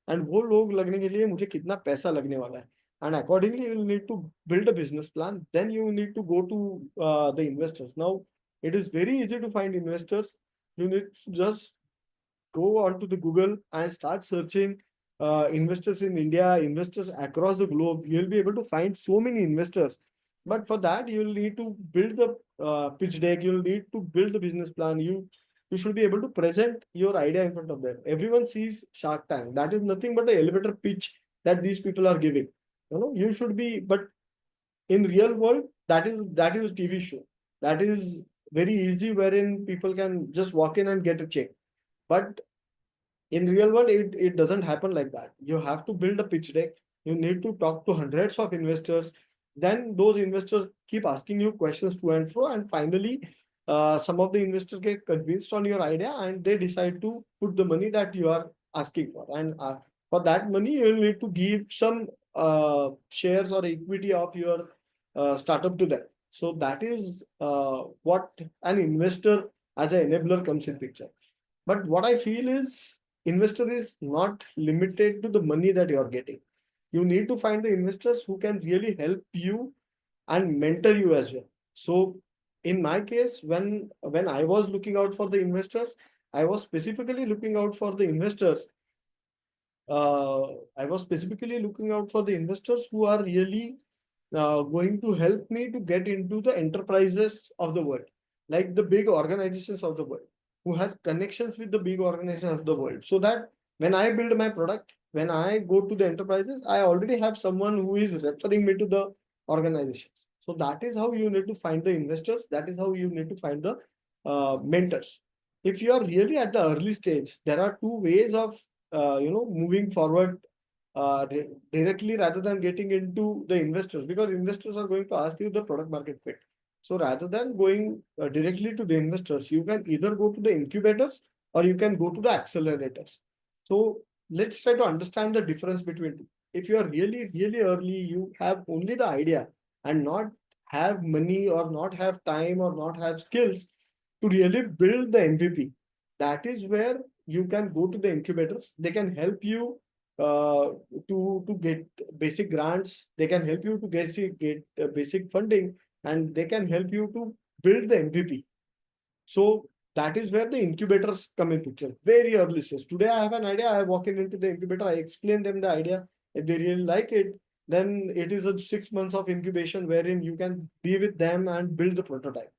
एंड वो लोग लगने के लिए मुझे कितना पैसा लगने वाला है. And accordingly, you will need to build a business plan. Then you need to go to the investors. Now, it is very easy to find investors. You need to just go onto the Google and start searching investors in India, investors across the globe. You'll be able to find so many investors. But for that, you'll need to build the pitch deck. You'll need to build the business plan. You should be able to present your idea in front of them. Everyone sees Shark Tank. That is nothing but an elevator pitch that these people are giving. You should be, but in real world, that is a TV show. That is very easy, wherein people can just walk in and get a check. But in real world, it doesn't happen like that. You have to build a pitch deck. You need to talk to hundreds of investors. Then those investors keep asking you questions to and fro, and finally some of the investors get convinced on your idea, and they decide to put the money that you are asking for. And for that money, you will need to give some shares or equity of your startup to them. So that is what an investor as an enabler comes in picture. But what I feel is, investor is not limited to the money that you are getting. You need to find the investors who can really help you and mentor you as well. So in my case, when I was looking out for the investors, I was specifically looking out for the investors. I was specifically looking out for the investors who are really going to help me to get into the enterprises of the world, like the big organizations of the world, who has connections with the big organizations of the world, so that when I build my product, when I go to the enterprises, I already have someone who is referring me to the organizations. So that is how you need to find the investors. That is how you need to find the mentors. If you are really at the early stage, there are two ways of moving forward directly, rather than getting into the investors, because investors are going to ask you the product market fit. So rather than going directly to the investors, you can either go to the incubators or you can go to the accelerators. So let's try to understand the difference between two. If you are really, really early, you have only the idea and not have money or not have time or not have skills to really build the MVP. That is where you can go to the incubators. They can help you to get basic grants. They can help you to get basic funding, and they can help you to build the MVP. So that is where the incubators come in picture. Very early stage. Today I have an idea. I walk into the incubator. I explain them the idea. If they really like it, then it is a 6 months of incubation wherein you can be with them and build the prototype.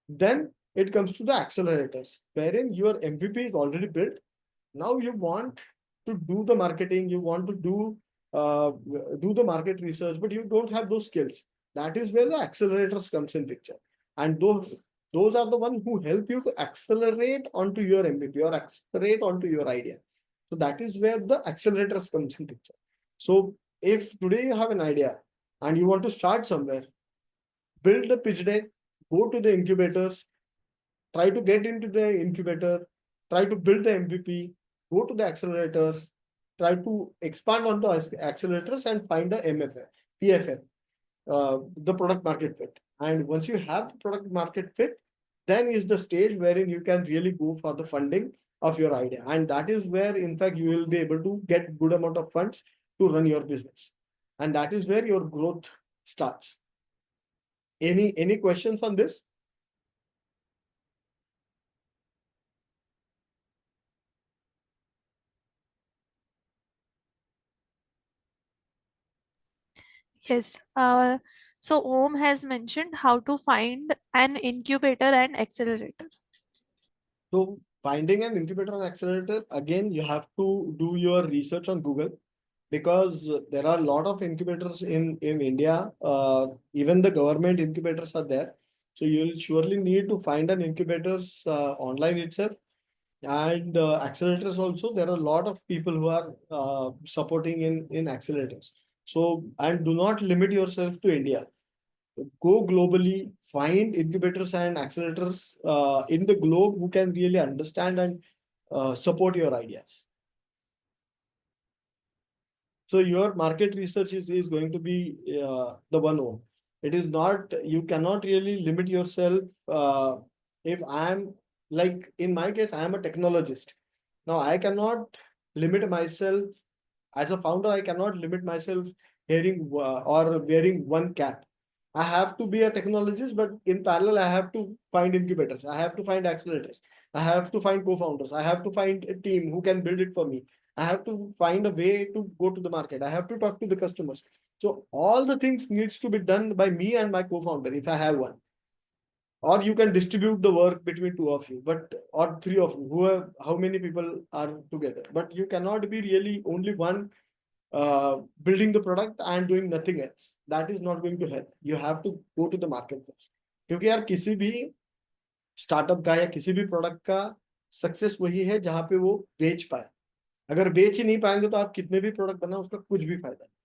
Then it comes to the accelerators, wherein your MVP is already built. Now you want to do the marketing, you want to do do the market research, but you don't have those skills. That is where the accelerators comes in picture, and those are the one who help you to accelerate onto your MVP or accelerate onto your idea. So that is where the accelerators comes in picture. So if today you have an idea and you want to start somewhere, build the pitch deck, go to the incubators, try to get into the incubator, try to build the MVP, go to the accelerators, try to expand on the accelerators and find the MFF, PFF, the product market fit. And once you have the product market fit, then is the stage wherein you can really go for the funding of your idea. And that is where, in fact, you will be able to get good amount of funds to run your business. And that is where your growth starts. Any questions on this? Yes. So Om has mentioned how to find an incubator and accelerator. So finding an incubator and accelerator, again, you have to do your research on Google, because there are a lot of incubators in India. Even the government incubators are there. So you'll surely need to find an incubators online itself, and accelerators also. There are a lot of people who are supporting in accelerators. So, and do not limit yourself to India. Go globally, find incubators and accelerators in the globe who can really understand and support your ideas. So your market research is going to be the one home. It is not, you cannot really limit yourself. If I'm, like in my case, I am a technologist. Now I cannot limit myself as a founder. I cannot limit myself hearing or wearing one cap. I have to be a technologist, but in parallel, I have to find incubators. I have to find accelerators. I have to find co-founders. I have to find a team who can build it for me. I have to find a way to go to the market. I have to talk to the customers. So all the things needs to be done by me and my co-founder if I have one. Or you can distribute the work between two of you, but or three of you, how many people are together. But you cannot be really only one building the product and doing nothing else. That is not going to help. You have to go to the market first. क्योंकि यार किसी भी startup का या किसी भी product का success वही है जहां पे वो बेच पाए. अगर बेच ही नहीं पाएंगे तो आप कितने भी प्रोडक्ट बनाओ उसका कुछ भी फायदा नहीं.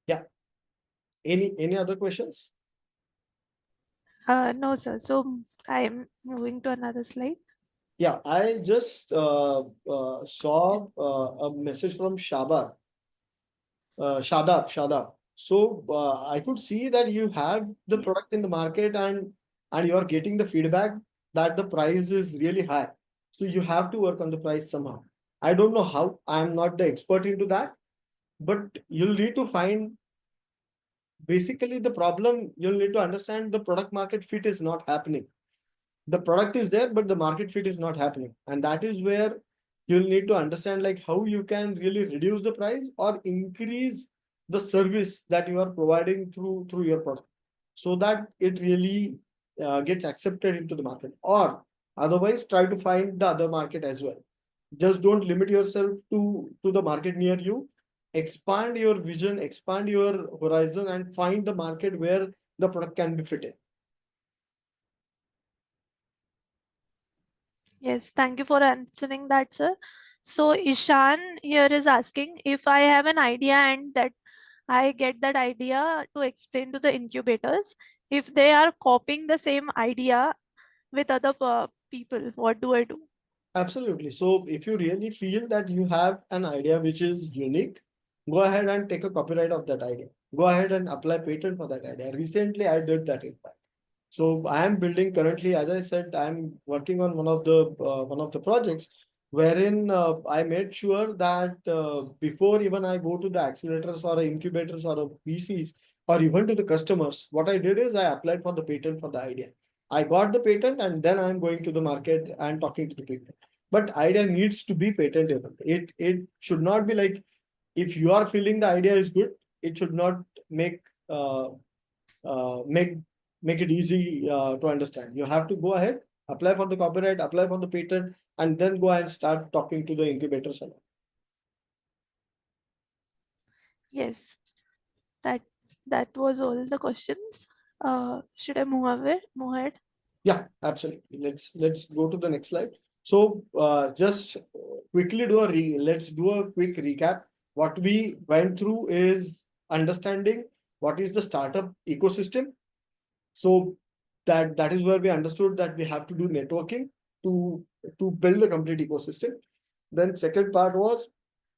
Yeah. Any other questions? No, sir. So I am moving to another slide. Yeah, I just saw a message from Shadab. So I could see that you have the product in the market, and you are getting the feedback that the price is really high. So you have to work on the price somehow. I don't know how. I am not the expert into that, but you'll need to find, basically the problem. You'll need to understand the product market fit is not happening. The product is there, but the market fit is not happening, and that is where you'll need to understand like how you can really reduce the price or increase the service that you are providing through your product, so that it really gets accepted into the market. Or otherwise try to find the other market as well. Just don't limit yourself to the market near you. Expand your vision, expand your horizon, and find the market where the product can be fitted. Yes, thank you for answering that, sir. So Ishan here is asking if I have an idea and that I get that idea to explain to the incubators. If they are copying the same idea with other people, what do I do? Absolutely. So if you really feel that you have an idea which is unique, go ahead and take a copyright of that idea. Go ahead and apply patent for that idea. Recently, I did that in fact. So I am building currently, as I said, I'm working on one of the projects wherein I made sure that before even I go to the accelerators or incubators or VCs or even to the customers, what I did is I applied for the patent for the idea. I got the patent and then I'm going to the market and talking to the people. But idea needs to be patentable. It should not be like, if you are feeling the idea is good, it should not make uh, uh, make make it easy to understand. You have to go ahead, apply for the copyright, apply for the patent, and then go and start talking to the incubators. Yes, that that was all the questions. Should I move ahead? Yeah, absolutely. Let's go to the next slide. So just quickly let's do a quick recap. What we went through is understanding what is the startup ecosystem. So that is where we understood that we have to do networking to to build the complete ecosystem. Then second part was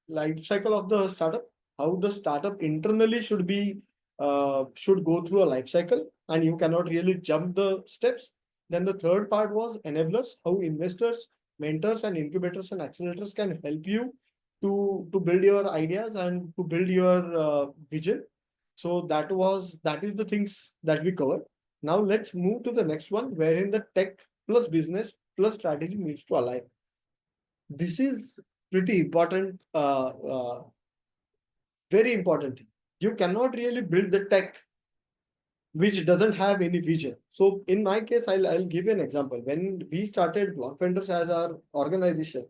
life cycle of the startup, how the startup internally should go through a life cycle, and you cannot really jump the steps. Then the third part was enablers, how investors, mentors, and incubators and accelerators can help you to build your ideas and to build your vision. So that is the things that we covered. Now let's move to the next one, wherein the tech plus business plus strategy needs to align. This is pretty important, very important thing. You cannot really build the tech which doesn't have any vision. So in my case, I'll give you an example. When we started Block Vendors as our organization,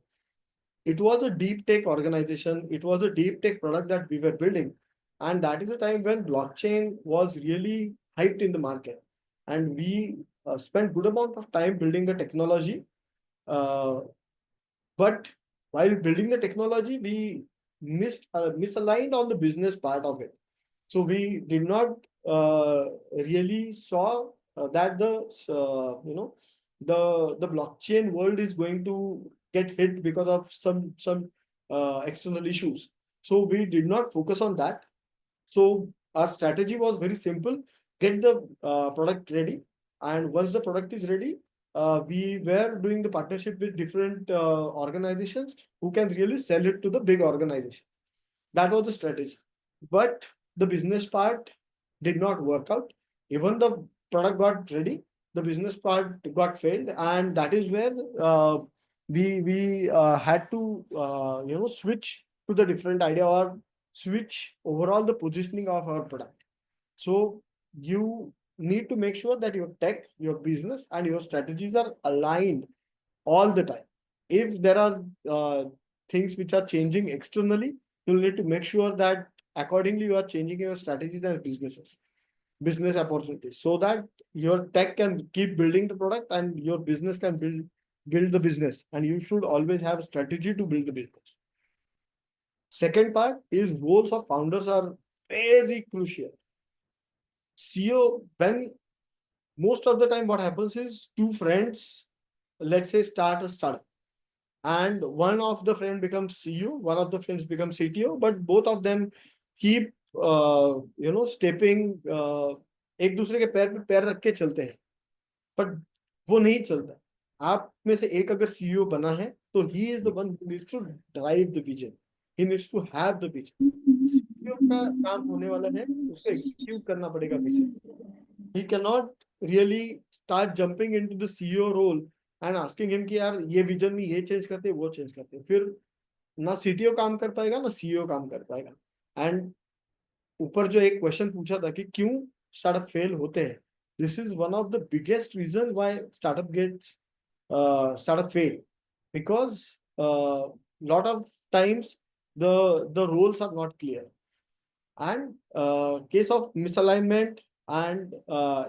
it was a deep tech organization. It was a deep tech product that we were building. And that is a time when blockchain was really hyped in the market. And we spent good amount of time building the technology. Uh, but while building the technology, we misaligned on the business part of it. So we did not really saw that the blockchain world is going to get hit because of some external issues. So we did not focus on that. So our strategy was very simple: get the product ready, and once the product is ready, we were doing the partnership with different organizations who can really sell it to the big organization. That was the strategy. But the business part did not work out. Even the product got ready, the business part got failed, and that is where we had to switch to the different idea, or switch overall the positioning of our product. So you need to make sure that your tech, your business, and your strategies are aligned all the time. If there are things which are changing externally, you need to make sure that accordingly you are changing your strategies and business opportunities, so that your tech can keep building the product and your business can build the business, and you should always have a strategy to build the business. Second part is roles of founders are very crucial. CEO, when most of the time what happens is two friends, let's say, start a startup, and one of the friend becomes CEO, one of the friends becomes CTO, but both of them keep stepping, एक दूसरे के पैर पे पैर रख के चलते हैं, but वो नहीं चलता. आप में से एक अगर CEO बना है, तो he is the one who needs to drive the vision. He needs to have the vision. CEO का काम होने वाला है, उसको execute करना पड़ेगा vision. He cannot really start jumping into the CEO role and asking him कि यार ये विजन में ये चेंज करते वो चेंज करते, फिर ना CTO काम कर पाएगा ना CEO काम कर पाएगा. एंड ऊपर जो एक क्वेश्चन पूछा था कि क्यों स्टार्टअप फेल होते हैं, this is one of the biggest reason why startup fail, because lot of times the roles are not clear, and case of misalignment and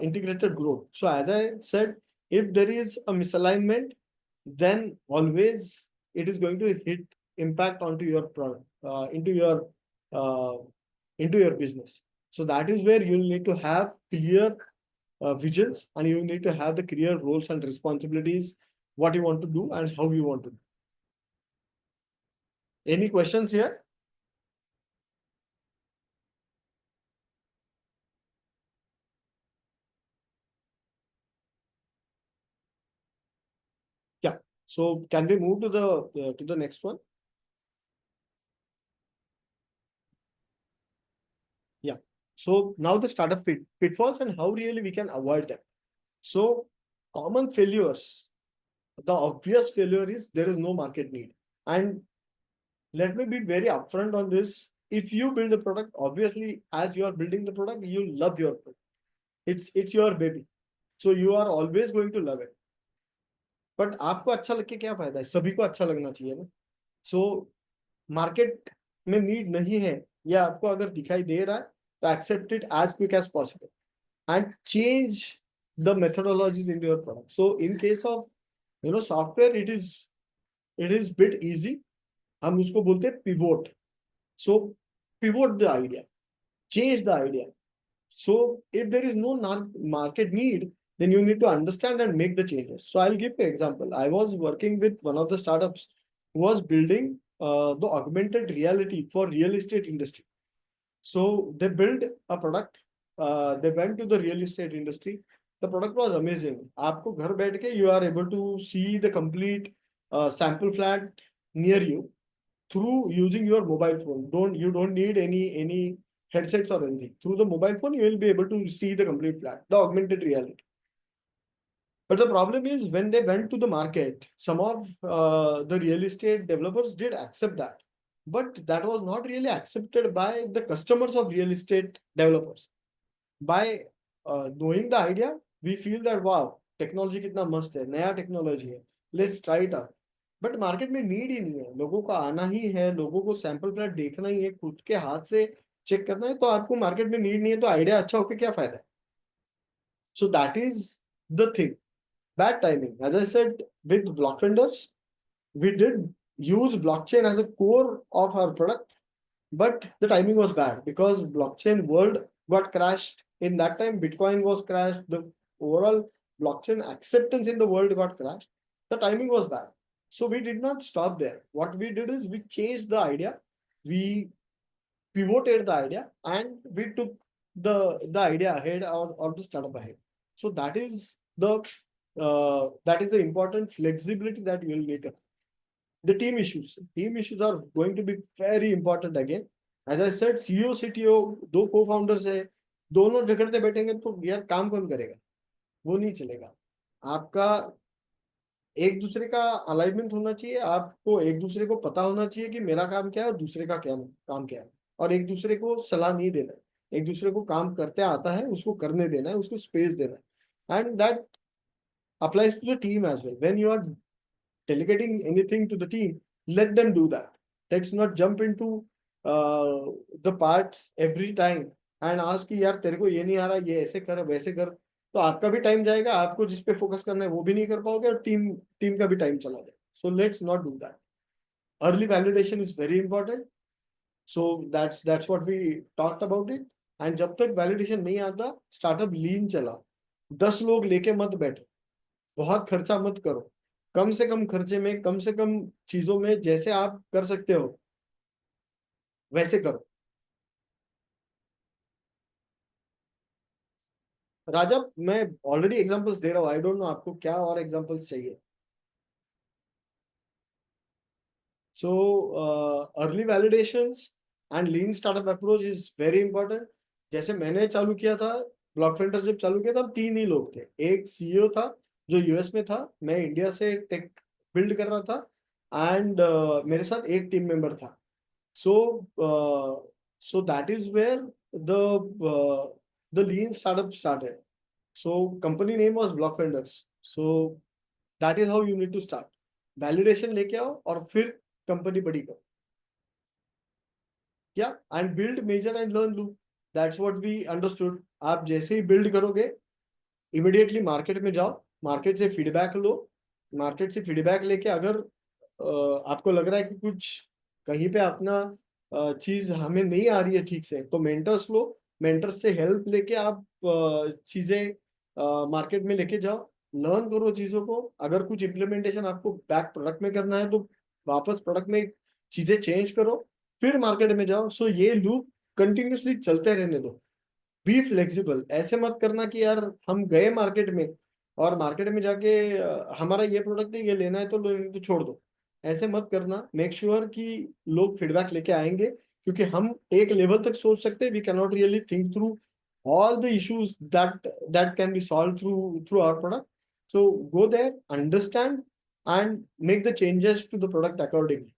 integrated growth. So as I said, if there is a misalignment, then always it is going to hit impact onto your product, uh, into your business. So that is where you need to have clear visions, and you need to have the clear roles and responsibilities, what you want to do and how you want to do. Any questions here? Yeah. So can we move to the next one? Yeah. So now the startup pitfalls and how really we can avoid them. So common failures. The obvious failure is there is no market need. And let me be very upfront on this. If you build a product, obviously, as you are building the product, you love your product. It's your baby. So you are always going to love it. But आपको अच्छा लग के क्या फायदा है? सभी को अच्छा लगना चाहिए ना. So मार्केट में नीड नहीं है, ये आपको अगर दिखाई दे रहा है तो accept it as quick as possible and change the methodologies in your product. So in case of software it is bit easy. हम उसको बोलते हैं pivot. So pivot the idea, change the idea. So if there is no market need, then you need to understand and make the changes. So I'll give you an example. I was working with one of the startups who was building the augmented reality for real estate industry. So they built a product. They went to the real estate industry. The product was amazing. आपको घर बैठ के you are able to see the complete sample flat near you through using your mobile phone. You don't need any headsets or anything. Through the mobile phone, you will be able to see the complete flat, the augmented reality. But the problem is when they went to the market, some of the real estate developers did accept that, but that was not really accepted by the customers of real estate developers. By knowing the idea, we feel that wow, technology कितना मस्त है, नया technology है, let's try it out. But market में need ही नहीं है, लोगों को आना ही है, लोगों को सैंपल फ्लैट देखना ही है, खुद के हाथ से चेक करना है. तो आपको मार्केट में नीड नहीं है तो आइडिया अच्छा होकर क्या फायदा है. So that is the thing. Bad timing. As I said with block vendors we did use blockchain as a core of our product, but the timing was bad because blockchain world got crashed. In that time Bitcoin was crashed, the overall blockchain acceptance in the world got crashed. The timing was bad. So we did not stop there. What we did is we changed the idea, we pivoted the idea, and we took the idea ahead, or the startup ahead. So that is the important flexibility that you will need. The team issues are going to be very important again. As I said, CEO CTO दो co-founders है, दोनों झगड़ते बैठेंगे तो यार काम कौन करेगा, वो नहीं चलेगा. आपका एक दूसरे का अलाइनमेंट होना चाहिए, आपको एक दूसरे को पता होना चाहिए कि मेरा काम क्या है और दूसरे का क्या काम क्या है, और एक दूसरे को सलाह नहीं देना है. एक दूसरे को काम करते आता है उसको करने देना है, उसको स्पेस देना है. And that applies to the team as well. When you are delegating anything to the team, let them do that. Let's not jump into the parts every time and ask कि यार तेरे को ये नहीं आ रहा, ये ऐसे कर वैसे कर. तो आपका भी टाइम जाएगा, आपको जिस पे फोकस करना है वो भी नहीं कर पाओगे, और टीम का भी टाइम चला जाए. So let's not do that. Early validation is very important. So that's what we talked about it. And जब तक वैलिडेशन नहीं आता, स्टार्टअप लीन चला. 10 लोग लेके मत बैठो, बहुत खर्चा मत करो. कम से कम खर्चे में, कम से कम चीजों में, जैसे आप कर सकते हो वैसे करो. राजा, मैं ऑलरेडी एग्जांपल्स दे रहा हूँ. आई डोंट नो आपको क्या और एग्जांपल्स चाहिए. So early validations and lean startup approach is very important. जैसे मैंने चालू किया था, ब्लॉक फ्रंटर जब चालू किया था, 3 ही लोग थे. एक सीईओ था जो यूएस में था, मैं इंडिया से टेक बिल्ड कर रहा था, एंड मेरे साथ एक टीम मेंबर था. So that is where the lean startup started. So company name was Block Vendors. So that is how you need to start. Validation लेके आओ और फिर कंपनी बड़ी करो. Yeah, and build, measure and learn loop. That's what we understood. आप जैसे ही build करोगे, immediately market में जाओ, मार्केट से फीडबैक लो. मार्केट से फीडबैक लेके अगर आपको लग रहा है कि कुछ कहीं पे अपना चीज हमें नहीं आ रही है ठीक से, तो मेंटर्स लो. मेंटर्स से हेल्प लेके आप चीजें मार्केट में लेके जाओ, लर्न करो चीजों को. अगर कुछ इम्प्लीमेंटेशन आपको बैक प्रोडक्ट में करना है तो वापस प्रोडक्ट में चीजें चेंज करो, फिर मार्केट में जाओ. सो ये लूप कंटिन्यूसली चलते रहने दो. Be flexible. ऐसे मत करना कि यार हम गए मार्केट में और मार्केट में जाके हमारा ये प्रोडक्ट है, ये लेना है तो छोड़ दो. ऐसे मत करना. मेक श्योर कि लोग फीडबैक लेके आएंगे, क्योंकि हम एक लेवल तक सोच सकते हैं. We can not really think through all the issues that can be solved through our product. So go there, understand and make the changes to the product accordingly.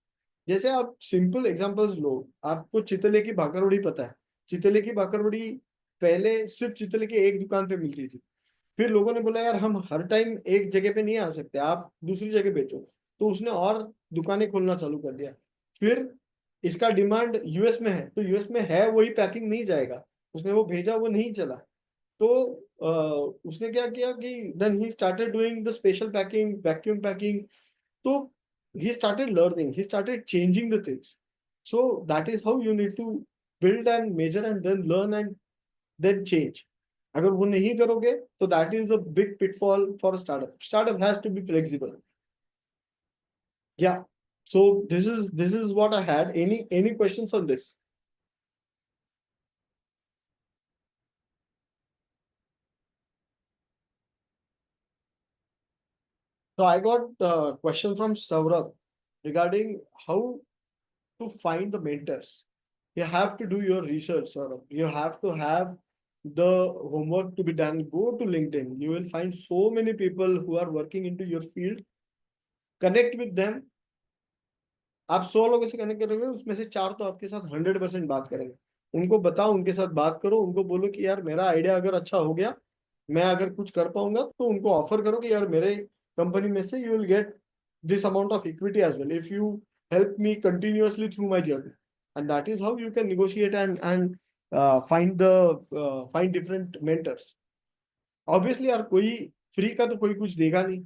जैसे आप सिंपल एग्जांपल्स लो. आपको चितले की भाकरवड़ी पता है. चितले की भाकरवड़ी पहले सिर्फ चितले की एक दुकान पे मिलती थी. फिर लोगों ने बोला यार हम हर टाइम एक जगह पे नहीं आ सकते, आप दूसरी जगह बेचो. तो उसने और दुकानें खोलना चालू कर दिया. फिर इसका डिमांड यूएस में है, तो यूएस में है वही पैकिंग नहीं जाएगा, उसने वो भेजा वो नहीं चला, तो उसने क्या किया कि then he started doing the special packing, vacuum packing, तो he started learning, he started changing the things. So that is how you need to build and measure and then learn and then change. अगर वो नहीं करोगे तो that is a big pitfall for a startup. Startup has to be flexible. Yeah. So this is what I had. Any questions on this? So I got a question from Saurabh regarding how to find the mentors. You have to do your research, Saurabh. You have to have the homework to be done. Go to LinkedIn. You will find so many people who are working into your field. Connect with them. आप 100 लोगों से connect करोगे, उसमें से 4 तो आपके साथ 100% बात करेंगे। उनको बताओ, उनके साथ बात करो, उनको बोलो कि यार मेरा आइडिया अगर अच्छा हो गया, मैं अगर कुछ कर पाऊंगा, तो उनको ऑफर करो कि यार मेरे कंपनी में से you will get this amount of equity as well if you help me continuously through my journey. And that is how you can negotiate and find different mentors. Obviously यार कोई free का तो कोई कुछ देगा नहीं,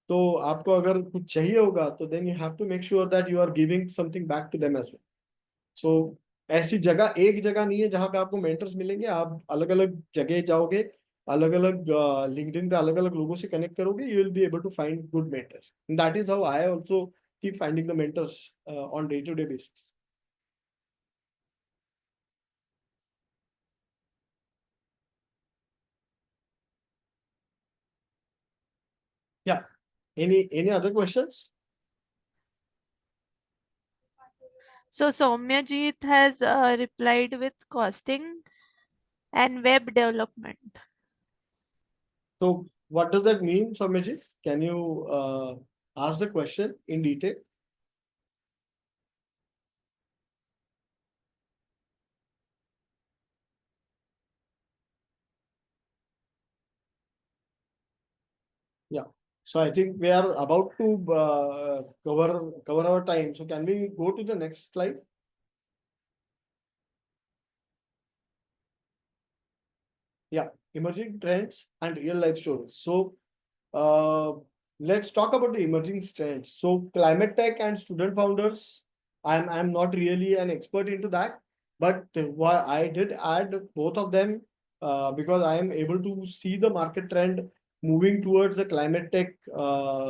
तो आपको अगर कुछ चाहिए होगा तो then you have to make sure that you are giving something back to them as well. So ऐसी जगह एक जगह नहीं है जहाँ पे आपको मेंटर्स मिलेंगे, आप अलग अलग जगह जाओगे, अलग अलग लिंक्डइन पे अलग अलग लोगों से कनेक्ट करोगे, you will be able to find good mentors. And that is how I also keep finding the mentors on day-to-day basis. Yeah. Any other questions? So Soumyajit has replied with costing and web development. So what does that mean, Soumyajit? Can you ask the question in detail? Yeah. So I think we are about to cover our time. So can we go to the next slide? Yeah, emerging trends and real life stories. So let's talk about the emerging trends. So climate tech and student founders, I'm not really an expert into that, but what I did add both of them because I am able to see the market trend moving towards the climate tech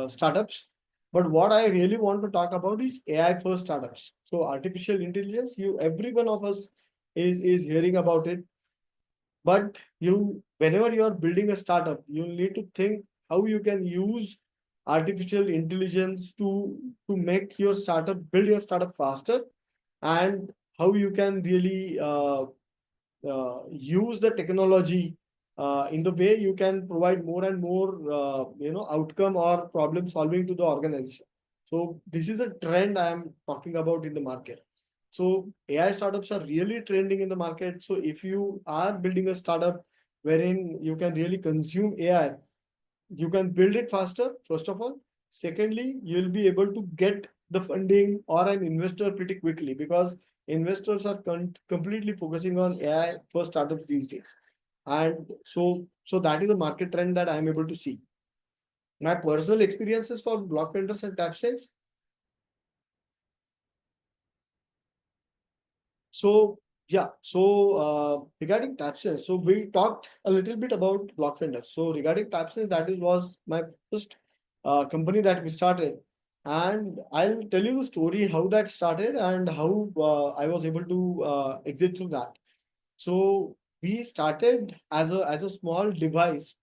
startups. But what I really want to talk about is AI first startups. So artificial intelligence, every one of us is hearing about it, but whenever you are building a startup, you need to think how you can use artificial intelligence to make your startup, build your startup faster, and how you can really use the technology in the way you can provide more and more outcome or problem solving to the organization. So this is a trend I am talking about in the market. So AI startups are really trending in the market. So if you are building a startup wherein you can really consume AI, you can build it faster, first of all. Secondly, you'll be able to get the funding or an investor pretty quickly because investors are completely focusing on AI for startups these days. And so that is a market trend that I'm able to see. My personal experiences for block vendors and tap sales. So yeah, so regarding TapSense, so we talked a little bit about Blockfinder. So regarding TapSense, was my first company that we started, and I'll tell you the story how that started and how I was able to exit through that. So we started as a small device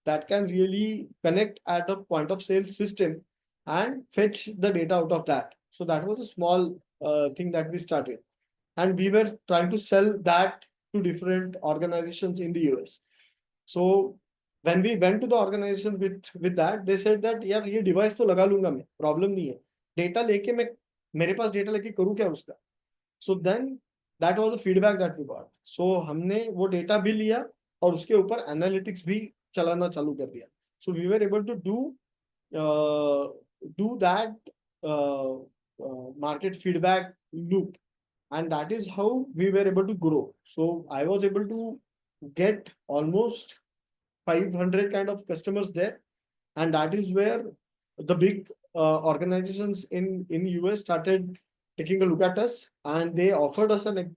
that can really connect at a point of sale system and fetch the data out of that. So that was a small thing that we started, and we were trying to sell that to different organizations in the US. So when we went to the organization with that, they said that यार ये device तो लगा लूंगा मैं, problem नहीं है, data लेके मैं, मेरे पास data लेके करूँ क्या उसका? So then that was the feedback that we got. So हमने वो data भी लिया और उसके ऊपर analytics भी चलाना चालू कर दिया. So we were able to do that market feedback loop and that is how we were able to grow. So I was able to get almost 500 kind of customers there, and that is where the big organizations in US started taking a look at us, and they offered us an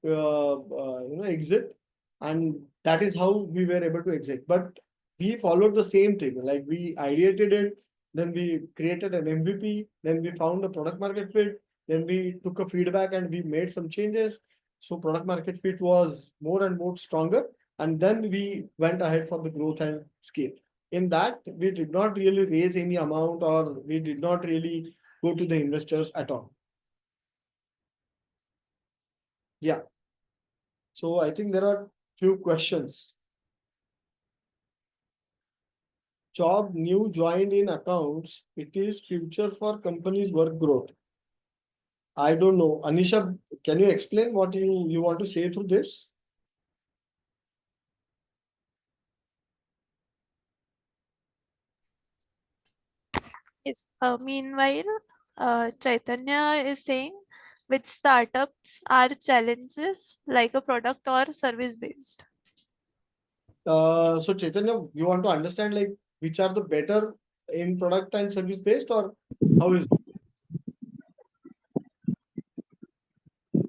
exit, and that is how we were able to exit. But we followed the same thing, like we ideated it, then we created an MVP, then we found a product market fit, then we took a feedback and we made some changes. So product market fit was more and more stronger, and then we went ahead for the growth and scale. In that, we did not really raise any amount, or we did not really go to the investors at all. Yeah. So I think there are few questions. Job new joined in accounts. It is future for companies' work growth. I don't know. Anisha, can you explain what you want to say through this? Yes. Meanwhile, Chaitanya is saying which startups are challenges like a product or service based. So Chaitanya, you want to understand like which are the better in product and service based, or how is it?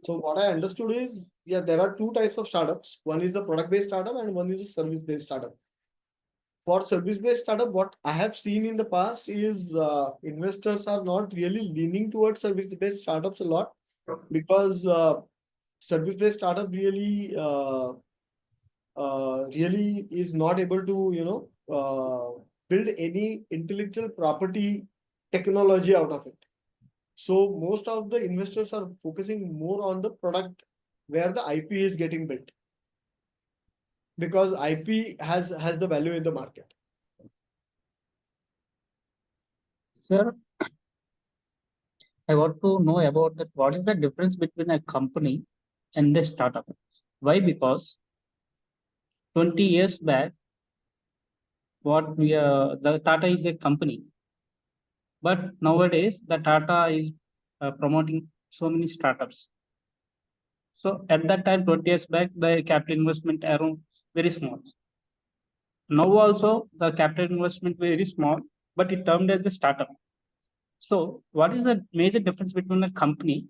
So what I understood is, yeah, there are two types of startups. One is the product based startup and one is a service based startup. For service based startup, what I have seen in the past is investors are not really leaning towards service based startups a lot, because service based startup really is not able to build any intellectual property technology out of it. So most of the investors are focusing more on the product where the IP is getting built, because IP has the value in the market. Sir, I want to know about that. What is the difference between a company and a startup? Why? Because 20 years back, the Tata is a company, but nowadays the Tata is promoting so many startups. So at that time, 20 years back, the capital investment around very small. Now also the capital investment very small, but it termed as a startup. So what is the major difference between a company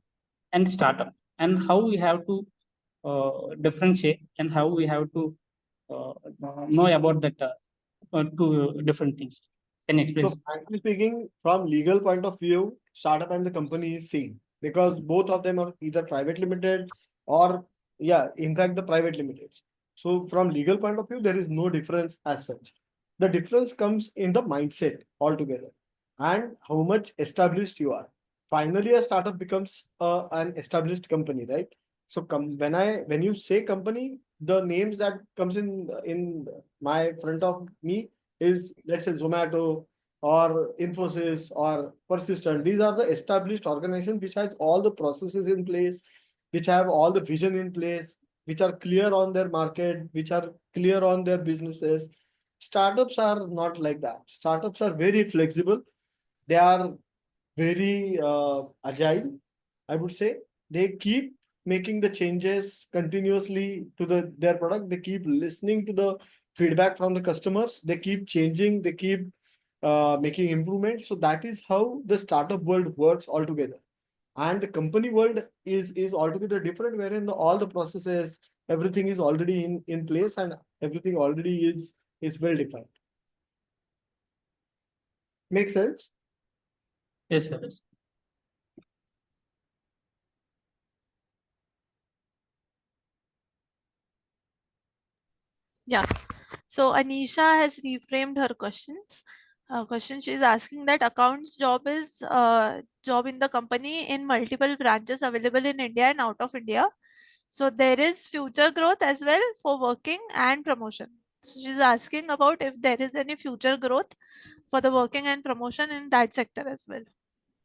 and startup, and how we have to differentiate, and how we have to know about that two different things? Can you explain? So frankly speaking, from legal point of view, startup and the company is same, because both of them are either private limited or, yeah, in fact the private limiteds. So from legal point of view, there is no difference as such. The difference comes in the mindset altogether and how much established you are. Finally, a startup becomes an established company, right? So when you say company, the names that comes in my front of me is, let's say, Zomato or Infosys or Persistent. These are the established organizations which has all the processes in place, which have all the vision in place, which are clear on their market, which are clear on their businesses. Startups are not like that. Startups are very flexible. They are very agile, I would say. They keep making the changes continuously to their product. They keep listening to the feedback from the customers. They keep changing. They keep making improvements. So that is how the startup world works altogether. And the company world is altogether different, wherein all the processes, everything is already in place, and everything already is well defined. Make sense? Yes, sir. Yes. Yeah. So Anisha has reframed her questions. Question she is asking that accounts job is job in the company in multiple branches available in India and out of India. So there is future growth as well for working and promotion. So she's asking about if there is any future growth for the working and promotion in that sector as well,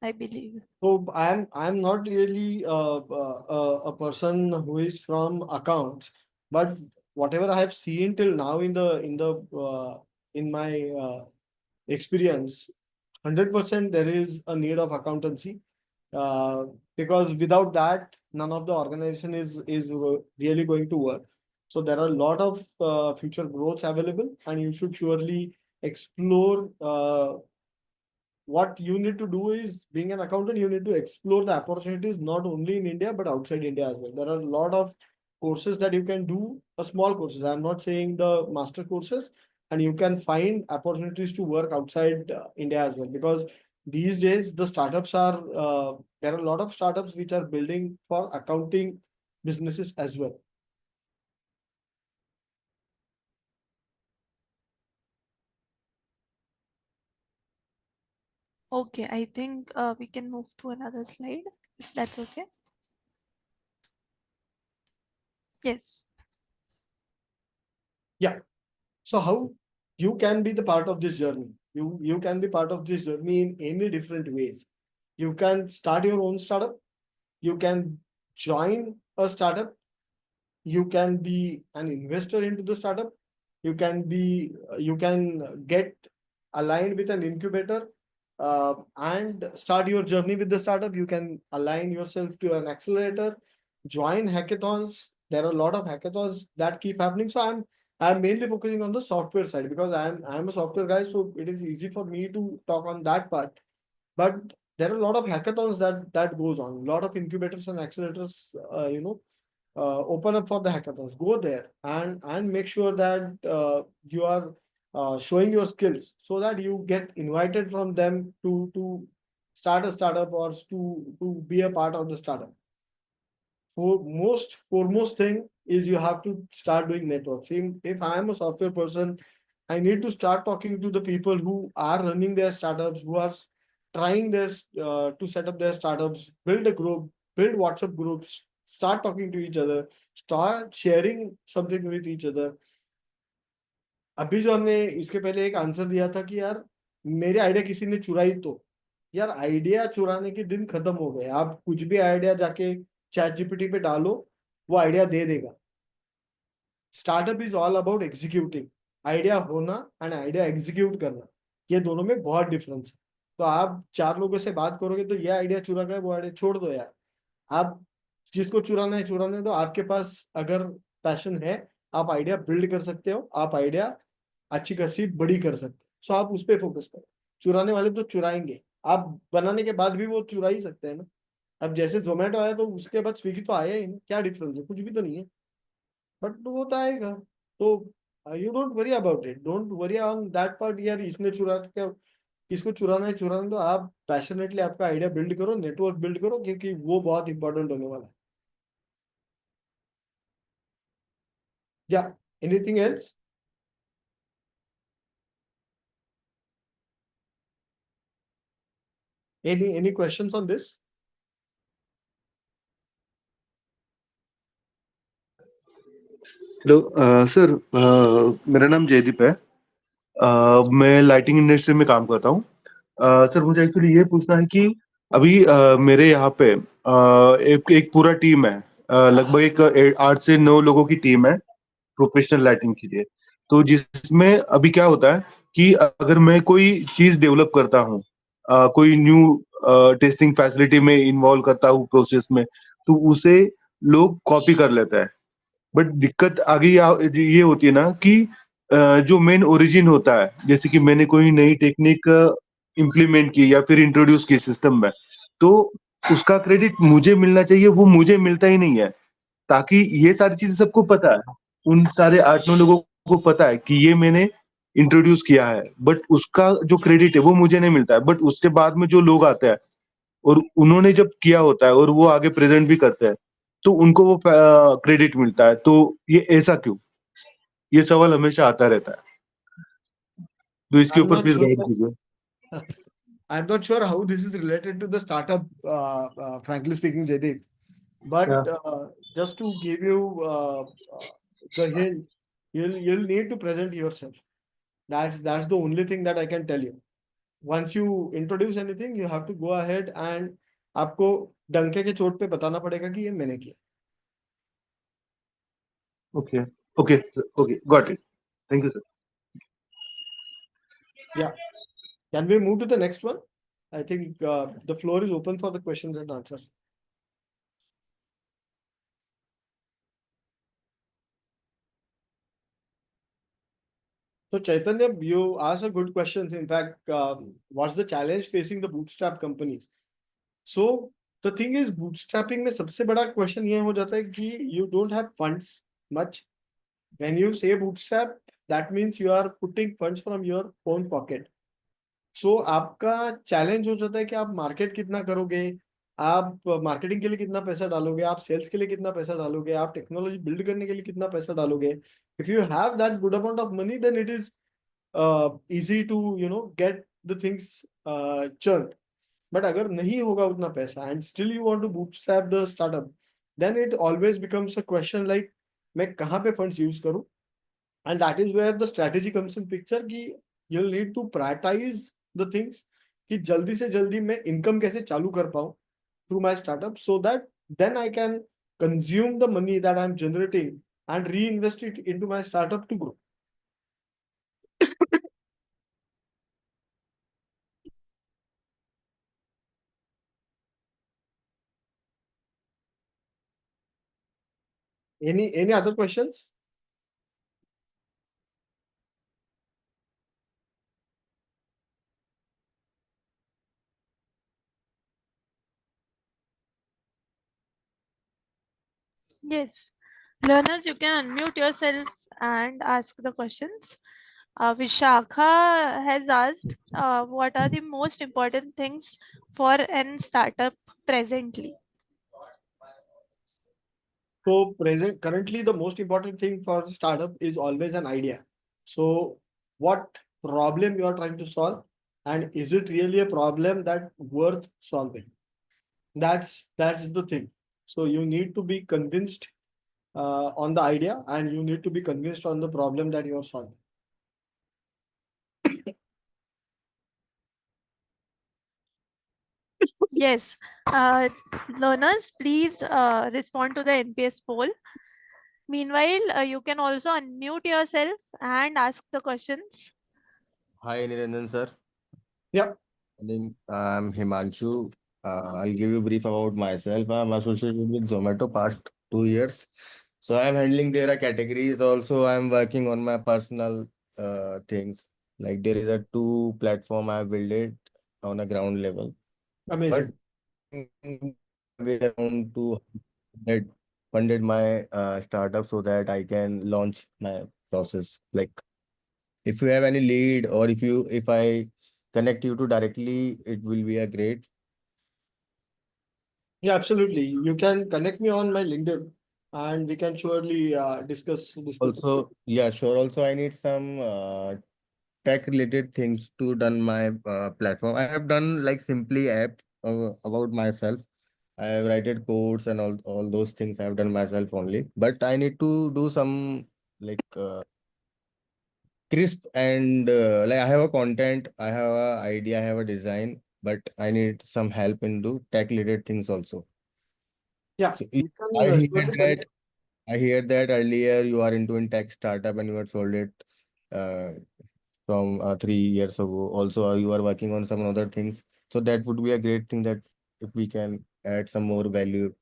I believe. So I'm not really a person who is from accounts, but whatever I have seen till now in my experience, 100% there is a need of accountancy. because without that, none of the organization is really going to work. So there are a lot of future growths available, and you should surely explore. What you need to do is, being an accountant, you need to explore the opportunities not only in India but outside India as well. There are a lot of courses that you can do, small courses. I'm not saying the master courses, and you can find opportunities to work outside India as well, because these days the startups are there are a lot of startups which are building for accounting businesses as well. Okay, I think we can move to another slide, if that's okay. Yes. Yeah. So how you can be the part of this journey? You can be part of this journey in any different ways. You can start your own startup. You can join a startup. You can be an investor into the startup. You can get aligned with an incubator and start your journey with the startup. You can align yourself to an accelerator, join hackathons. There are a lot of hackathons that keep happening. So I'm mainly focusing on the software side because I'm a software guy, so it is easy for me to talk on that part. But there are a lot of hackathons that goes on. A lot of incubators and accelerators, open up for the hackathons. Go there and make sure that you are showing your skills so that you get invited from them to start a startup or to be a part of the startup. Foremost thing is you have to start doing networks. If I am a software person, I need to start talking to the people who are running their startups, who are trying their to set up their startups, build a group, build WhatsApp groups, start talking to each other, start sharing something with each other. अभी जो हमने इसके पहले एक answer दिया था कि यार मेरे आइडिया किसी ने चुराई, तो यार आइडिया चुराने के दिन खत्म हो गए। आप कुछ भी आइडिया जाके चैट जीपीटी पे डालो, वो आइडिया दे देगा। Startup is all about executing. Idea होना एंड आइडिया एग्जीक्यूट करना, ये दोनों में बहुत डिफरेंस है। तो आप चार लोगों से बात करोगे तो ये आइडिया चुरा गया, वो आइडिया छोड़ दो यार। आप जिसको चुराना है चुराने दो। आपके पास अगर पैशन है, आप आइडिया बिल्ड कर सकते हो, आप आइडिया अच्छी खासी बड़ी कर सकते हो। सो आप उस पर फोकस करो। चुराने वाले तो चुराएंगे, आप बनाने के बाद भी वो चुरा ही सकते हैं ना। अब जैसे जोमेटो आया तो उसके बाद स्विगी तो आया ही नहीं, क्या डिफरेंस है? कुछ भी तो नहीं है, बट वो तो आएगा। तो you don't worry about it, don't worry on that part. यार इसने चुरा तो क्या, किसको चुराना है चुराने दो। आप पैशनेटली आपका आइडिया बिल्ड करो, नेटवर्क बिल्ड करो, क्योंकि वो बहुत इंपॉर्टेंट होने वाला है। या anything else? Any questions on this? Hello sir, मेरा नाम जयदीप है। मैं लाइटिंग इंडस्ट्री में काम करता हूँ। सर मुझे एक्चुअली ये पूछना है कि अभी मेरे यहाँ पे एक पूरा टीम है। लगभग एक 8 से 9 लोगों की टीम है प्रोफेशनल लाइटिंग के लिए। तो जिसमें अभी क्या होता है कि अगर मैं कोई चीज डेवलप करता हूँ, कोई न्यू टेस्टिंग फैसिलिटी में इन्वॉल्व करता हूँ प्रोसेस में, तो उसे लोग कॉपी कर लेते हैं। बट दिक्कत आगे ये होती है ना कि जो मेन ओरिजिन होता है, जैसे कि मैंने कोई नई टेक्निक इम्प्लीमेंट की या फिर इंट्रोड्यूस की सिस्टम में, तो उसका क्रेडिट मुझे मिलना चाहिए, वो मुझे मिलता ही नहीं है। ताकि ये सारी चीजें सबको पता है, उन सारे 8-9 लोगों को पता है कि ये मैंने इंट्रोड्यूस किया है, बट उसका जो क्रेडिट है वो मुझे नहीं मिलता है। बट उसके बाद में जो लोग आते हैं और उन्होंने जब किया होता है और वो आगे प्रेजेंट भी करते हैं, तो उनको वो क्रेडिट मिलता है। तो ये ऐसा क्यों? ये सवाल हमेशा आता रहता है, तो इसके I'm ऊपर not प्लीज sure. गाइड कीजिए। I'm not sure how this is related to the startup, frankly speaking, Jaideep. But just to give you the hint, you'll need to present yourself. That's the only thing that I can tell you. Once you introduce anything, you have to go ahead and आपको डंके के चोट पे बताना पड़ेगा कि ये मैंने किया। Okay okay okay, got it. Thank you sir. Yeah. Can we move to the next one? I think the floor is open for the questions and answers. So Chaitanya, you asked a good questions. In fact, what's the challenge facing the bootstrap companies? So the thing is, bootstrapping में सबसे बड़ा question ये हो जाता है कि you don't have funds much. When you say bootstrap, that means you are putting funds from your own pocket. So आपका challenge हो जाता है कि आप market कितना करोगे, आप marketing के लिए कितना पैसा डालोगे, आप sales के लिए कितना पैसा डालोगे, आप technology build करने के लिए कितना पैसा डालोगे. If you have that good amount of money, then it is easy to get the things churned. But अगर नहीं होगा उतना पैसा and still you want to bootstrap the startup, then it always becomes a question like मैं कहाँ पे funds use करूँ. And that is where the strategy comes in picture कि you'll need to prioritize the things कि जल्दी से जल्दी मैं income कैसे चालू कर पाऊँ through my startup, so that then I can consume the money that I'm generating and reinvest it into my startup to grow. Any other questions? Yes. Learners, you can unmute yourself and ask the questions. Vishakha has asked, what are the most important things for an startup presently? So currently the most important thing for startup is always an idea. So what problem you are trying to solve, and is it really a problem that worth solving? That's the thing. So you need to be convinced on the idea, and you need to be convinced on the problem that you are solving. Yes. Learners, please respond to the NPS poll. Meanwhile, you can also unmute yourself and ask the questions. Hi, Niranjan sir. Yeah. I'm Himanshu. I'll give you a brief about myself. I'm associated with Zomato past 2 years. So I'm handling their categories. Also, I'm working on my personal things. Like there is a two platform I built it on a ground level. Amazing. But we around to funded my startup so that I can launch my process. Like if you have any lead or if I connect you to directly, it will be a great. Yeah, absolutely. You can connect me on my LinkedIn, and we can surely discuss. Also, yeah, sure. Also, I need some tech related things to done my platform. I have done like simply app about myself. I have written codes and all those things I have done myself only. But I need to do some like crisp and like I have a content, I have a idea, I have a design, but I need some help in do tech related things also. Yeah, So you I can hear surely that I hear that earlier you are into in tech startup and you had sold it uh, from 3 years ago. Also, you are working on some other things. So that would be a great thing that if we can add some more value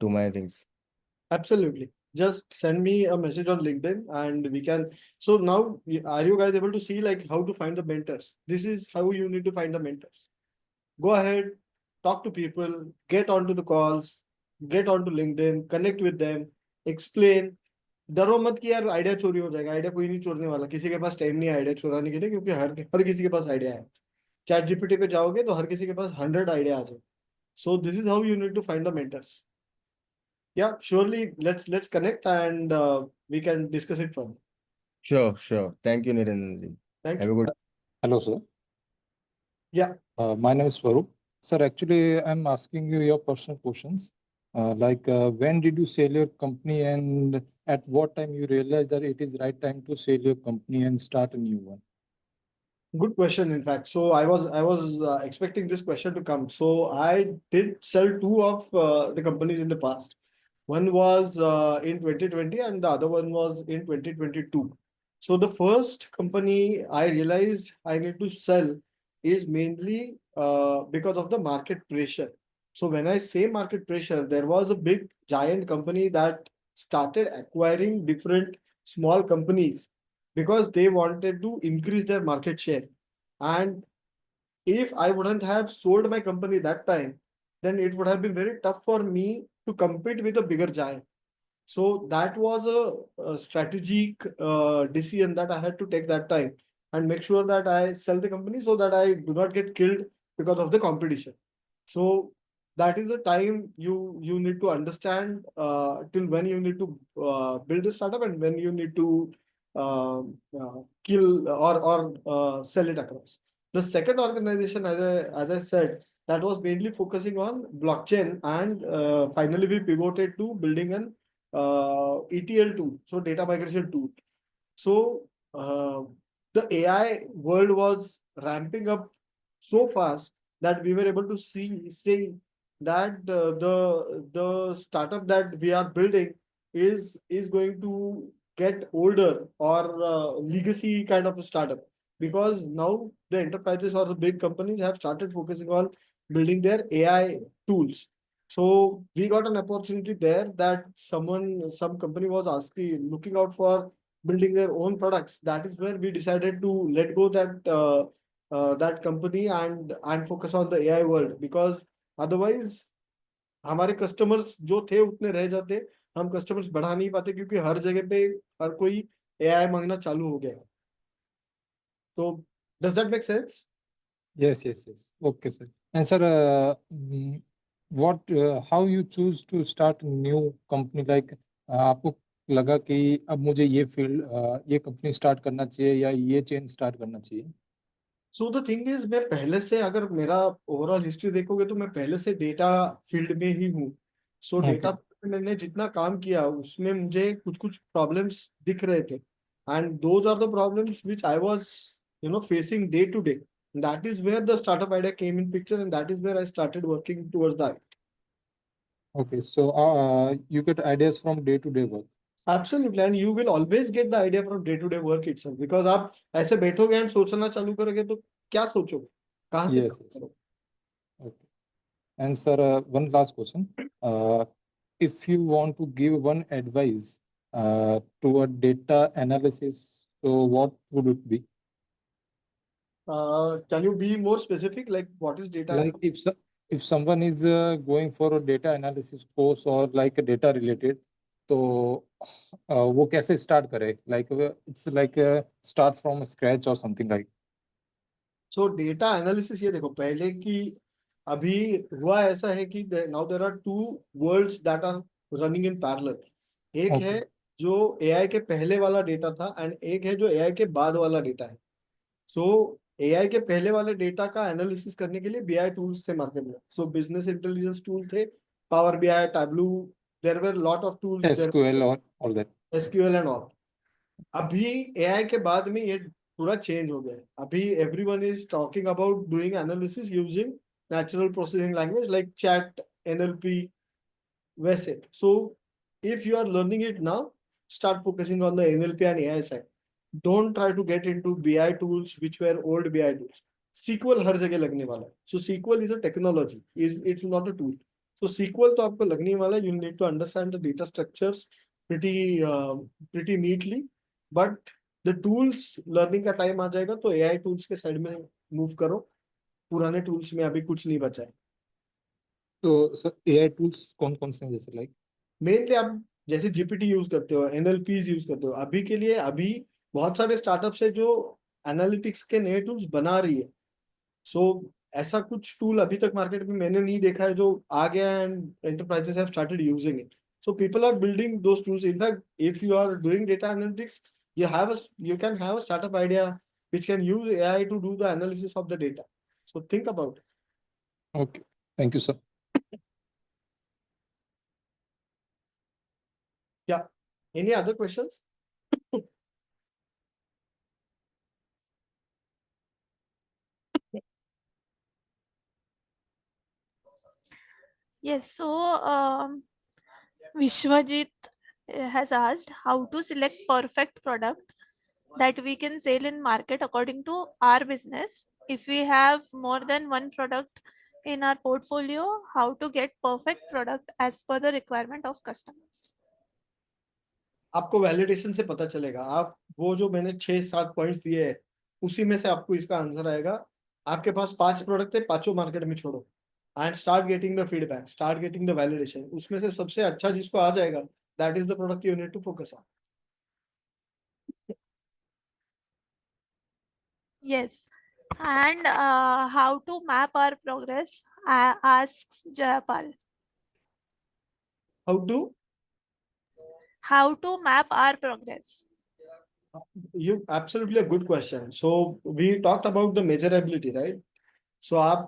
to my things. Absolutely. Just send me a message on LinkedIn and we can. So now, are you guys able to see like how to find the mentors? This is how you need to find the mentors. Go ahead, talk to people, get onto the calls, get onto LinkedIn, connect with them, explain. डरो मत कि यार idea चोरी हो जाएगा. Idea कोई नहीं चोरने वाला. किसी के पास टाइम नहीं है आइडिया चुराने के लिए, क्योंकि हर किसी के पास आइडिया है. चैट जीपीटी पे जाओगे तो हर किसी के पास 100 आइडिया आ जाए. So this is how you need to find the mentors. Yeah, surely let's connect and we can discuss it further. Sure, sure. Thank you, Niranjan. Thank Have you. a good. Hello, sir. Yeah. My name is Swarup. Sir, actually, I'm asking you your personal questions. When did you sell your company, and at what time you realized that it is right time to sell your company and start a new one? Good question, in fact. So I was expecting this question to come. So I did sell two of the companies in the past. One was in 2020 and the other one was in 2022. So the first company I realized I need to sell is mainly because of the market pressure. So when I say market pressure, there was a big giant company that started acquiring different small companies because they wanted to increase their market share. And if I wouldn't have sold my company that time, then it would have been very tough for me to compete with a bigger giant. So that was a strategic decision that I had to take that time and make sure that I sell the company so that I do not get killed because of the competition. So that is the time you need to understand till when you need to build a startup and when you need to kill or sell it across. The second organization, as I said, that was mainly focusing on blockchain, and finally we pivoted to building an ETL tool, so data migration tool. So the AI world was ramping up so fast that we were able to see that the startup that we are building is going to get older or legacy kind of a startup, because now the enterprises or the big companies have started focusing on building their AI tools. So we got an opportunity there that some company was asking, looking out for building their own products. That is where we decided to let go that company and focus on the AI world, because otherwise हमारे customers जो थे उतने रह जाते, हम customers बढ़ा नहीं पाते क्योंकि हर जगह पे हर कोई एआई मांगना चालू हो गया है. तो does that make sense? Yes, yes, yes. Okay, sir. And sir, how you choose to start a new company? Like, आपको लगा कि अब मुझे ये फील्ड ये कंपनी स्टार्ट करना चाहिए या ये चेन स्टार्ट करना चाहिए? सो द थिंग इज, मैं पहले से, अगर मेरा ओवरऑल हिस्ट्री देखोगे तो मैं पहले से डेटा फील्ड में ही हूँ. सो डेटा फील्ड में मैंने जितना काम किया उसमें मुझे कुछ कुछ प्रॉब्लम्स दिख रहे थे, and those are the problems which I was facing day to day. That is where the startup idea came in picture, and that is where I started working towards that. Okay, so you get ideas from day-to-day work. Absolutely, and you will always get the idea from day-to-day work itself, because आप ऐसे बैठोगे and सोचना चालू करोगे तो क्या सोचोगे, कहाँ से Yes, yes. करोगे? Okay. And sir, one last question. If you want to give one advice to a data analysis, so what would it be? Can you be more specific, like what is data? Like if someone is going for a data analysis course or like a data related, तो वो कैसे start करे? Like it's like start from scratch or something like. So data analysis, ये देखो पहले की अभी हुआ ऐसा है कि now there are two worlds that are running in parallel. एक Okay. है जो AI के पहले वाला डेटा था, एंड एक है जो AI के बाद वाला डेटा है. सो AI के पहले वाले डेटा का एनालिसिस करने के लिए BI टूल्स थे मार्केट में. सो बिजनेस इंटेलिजेंस टूल थे, power BI, Tableau, there were lot of tools, SQL or all that. SQL and all. अभी AI के बाद में ये पूरा चेंज हो गया है. अभी everyone is talking about doing analysis using natural processing language like chat, NLP, वैसे. सो if you are learning it now, start focusing on the NLP and AI side. Don't try to get into BI tools which were old BI tools. SQL हर जगह लगने वाला है. So SQL is a technology, it's not a tool. So SQL तो आपको लगने वाला है. You need to understand the data structures pretty neatly. But the tools learning का टाइम आ जाएगा तो AI tools के साइड में मूव करो. पुराने tools में अभी कुछ नहीं बचा है. तो सर AI tools कौन से हैं जैसे like? मेनली आप जैसे जीपीटी यूज करते हो, NLPs यूज करते हो, अभी के लिए अभी बहुत सारे स्टार्टअप्स है जो एनालिटिक्स के नए टूल्स बना रही है. सो ऐसा कुछ टूल अभी तक मार्केट में मैंने नहीं देखा है जो आ गया and enterprises have started using it. So people are building those tools. In fact if you are doing data analytics, you can have a startup idea which can use AI to do the analysis of the data. So think about it. Okay, thank you, sir. Yeah. Any other questions? Yes, so Vishwajit has asked how to select perfect product that we can sell in market according to our business. If we have more than one product in our portfolio, how to get perfect product as per the requirement of customers. आपको validation से पता चलेगा। आप वो जो मैंने 6-7 points दिए हैं उसी में से आपको इसका आंसर आएगा। आपके पास 5 प्रोडक्ट है, 5 मार्केट में छोड़ो and start getting the feedback, start getting the validation. उसमें से सबसे अच्छा जिसको आ जाएगा, that is the product you need to focus on. Yes. And how to map our progress? Asks Jayapal. How to? How to map our progress? You absolutely a good question. So we talked about the measurability, right? So आप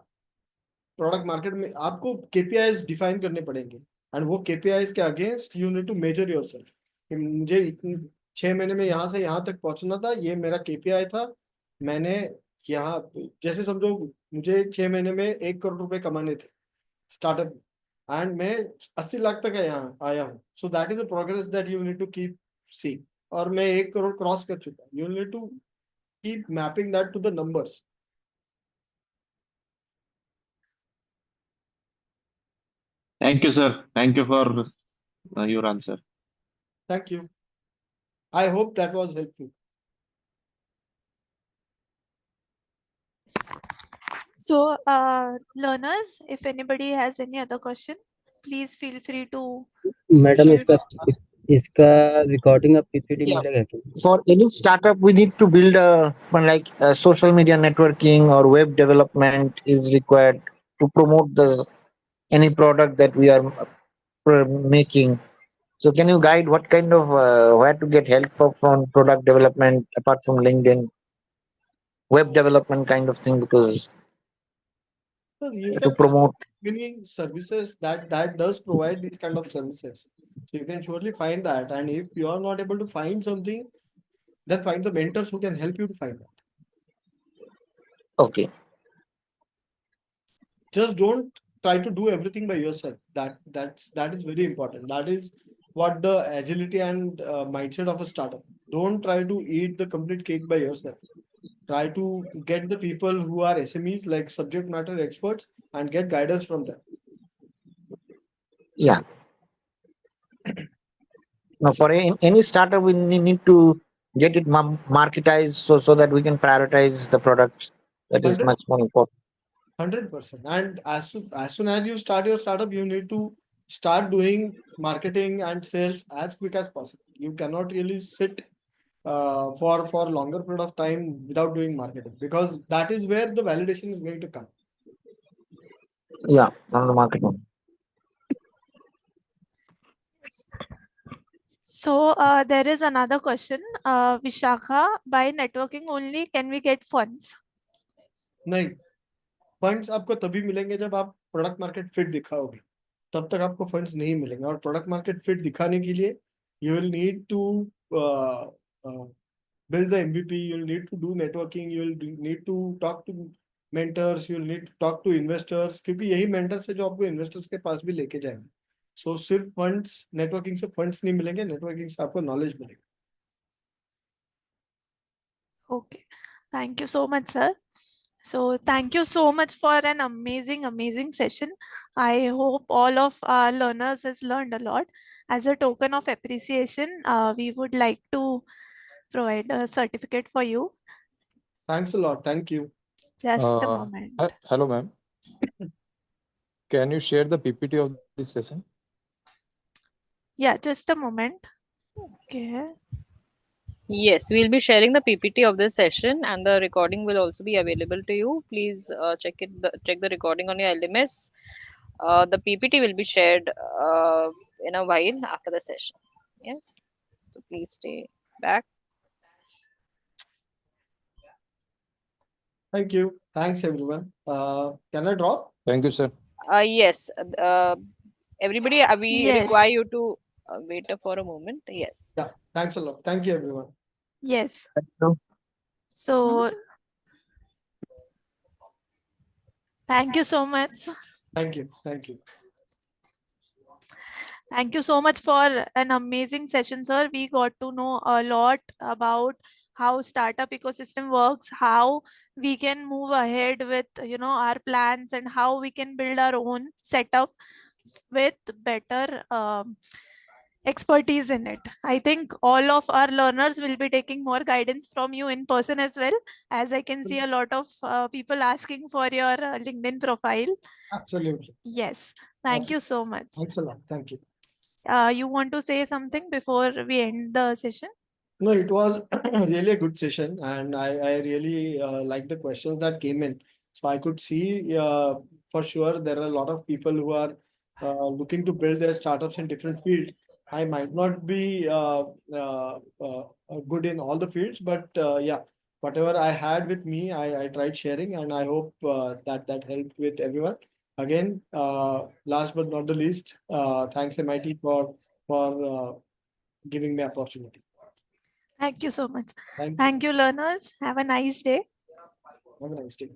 product market में आपको KPIs define करने पड़ेंगे and वो KPIs के against you need to measure yourself कि मुझे इतनी 6 महीने में यहाँ से यहाँ तक पहुंचना था, ये मेरा KPI था। मैंने यहाँ जैसे समझो मुझे 6 महीने में 1 करोड़ रुपए कमाने थे स्टार्टअप एंड मैं 80 लाख तक यहाँ आया हूँ। So that is a progress that you need to keep सी। और मैं 1 करोड़ क्रॉस कर चुका हूँ। You need to keep mapping that to the numbers. Thank you, sir. Thank you for your answer. Thank you. I hope that was helpful. So, learners, if anybody has any other question, please feel free to. Madam Question इसका it. इसका recording अब PPT Yeah. मिलेगा क्या? For any startup, we need to build social media networking or web development is required to promote the any product that we are making. So, can you guide what kind of where to get help from product development apart from LinkedIn, web development kind of thing? Because So you to can promote, find services that does provide these kind of services. So you can surely find that. And if you are not able to find something, then find the mentors who can help you to find that. Just don't try to do everything by yourself. That is very important. That is what the agility and mindset of a startup. Don't try to eat the complete cake by yourself. Try to get the people who are SMEs, like subject matter experts, and get guidance from them. yeah. Now, for any startup, we need to get it marketized so that we can prioritize the product. That is 100 much more important. 100%. And as soon as you start your startup, you need to start doing marketing and sales as quick as possible. You cannot really sit for longer period of time without doing marketing, because that is where the validation is going to come. Yeah, from the marketing. So, there is another question. Vishakha, by networking only, can we get funds? नहीं, funds आपको तभी मिलेंगे जब आप product market fit दिखाओगे, तब तक आपको फंड्स नहीं मिलेंगे। और प्रोडक्ट मार्केट फिट दिखाने के लिए you will need to build the MVP, you'll need to do networking, you'll need to talk to mentors, you'll need to talk to investors, क्योंकि यही mentors है जो आपको investors के पास भी लेके जाएंगे। So सिर्फ funds, networking से funds नहीं मिलेंगे, networking से आपको knowledge मिलेगा। Okay, thank you so much, sir. So thank you so much for an amazing session. I hope all of our learners has learned a lot. As a token of appreciation, we would like to provide a certificate for you. Thanks a lot. Thank you. Just a moment. Hello, ma'am. Can you share the PPT of this session? Yeah, just a moment. Okay. Yes, we'll be sharing the PPT of this session, and the recording will also be available to you. Please check the recording on your LMS. The PPT will be shared in a while after the session. Yes, so please stay back. Thank you. Thanks everyone. Can I drop? Thank you, sir. Yes, everybody, we Yes. require you to wait for a moment. Yes. Yeah. Thanks a lot. Thank you everyone. Yes. Thank you. So thank you so much. Thank you. Thank you. Thank you so much for an amazing session, sir. We got to know a lot about how startup ecosystem works, how we can move ahead with our plans, and how we can build our own setup with better expertise in it. I think all of our learners will be taking more guidance from you in person as well, as I can see a lot of people asking for your LinkedIn profile. Absolutely. Yes, thank you so much. Thanks a lot. Thank you. You want to say something before we end the session? No, it was really a good session, and I really like the questions that came in. So I could see for sure there are a lot of people who are looking to build their startups in different fields. I might not be good in all the fields, but yeah, whatever I had with me, I tried sharing, and I hope that helped with everyone. Again, last but not the least, thanks MIT for giving me opportunity. Thank you so much. Thank you. Thank you, learners. Have a nice day. Have a nice day.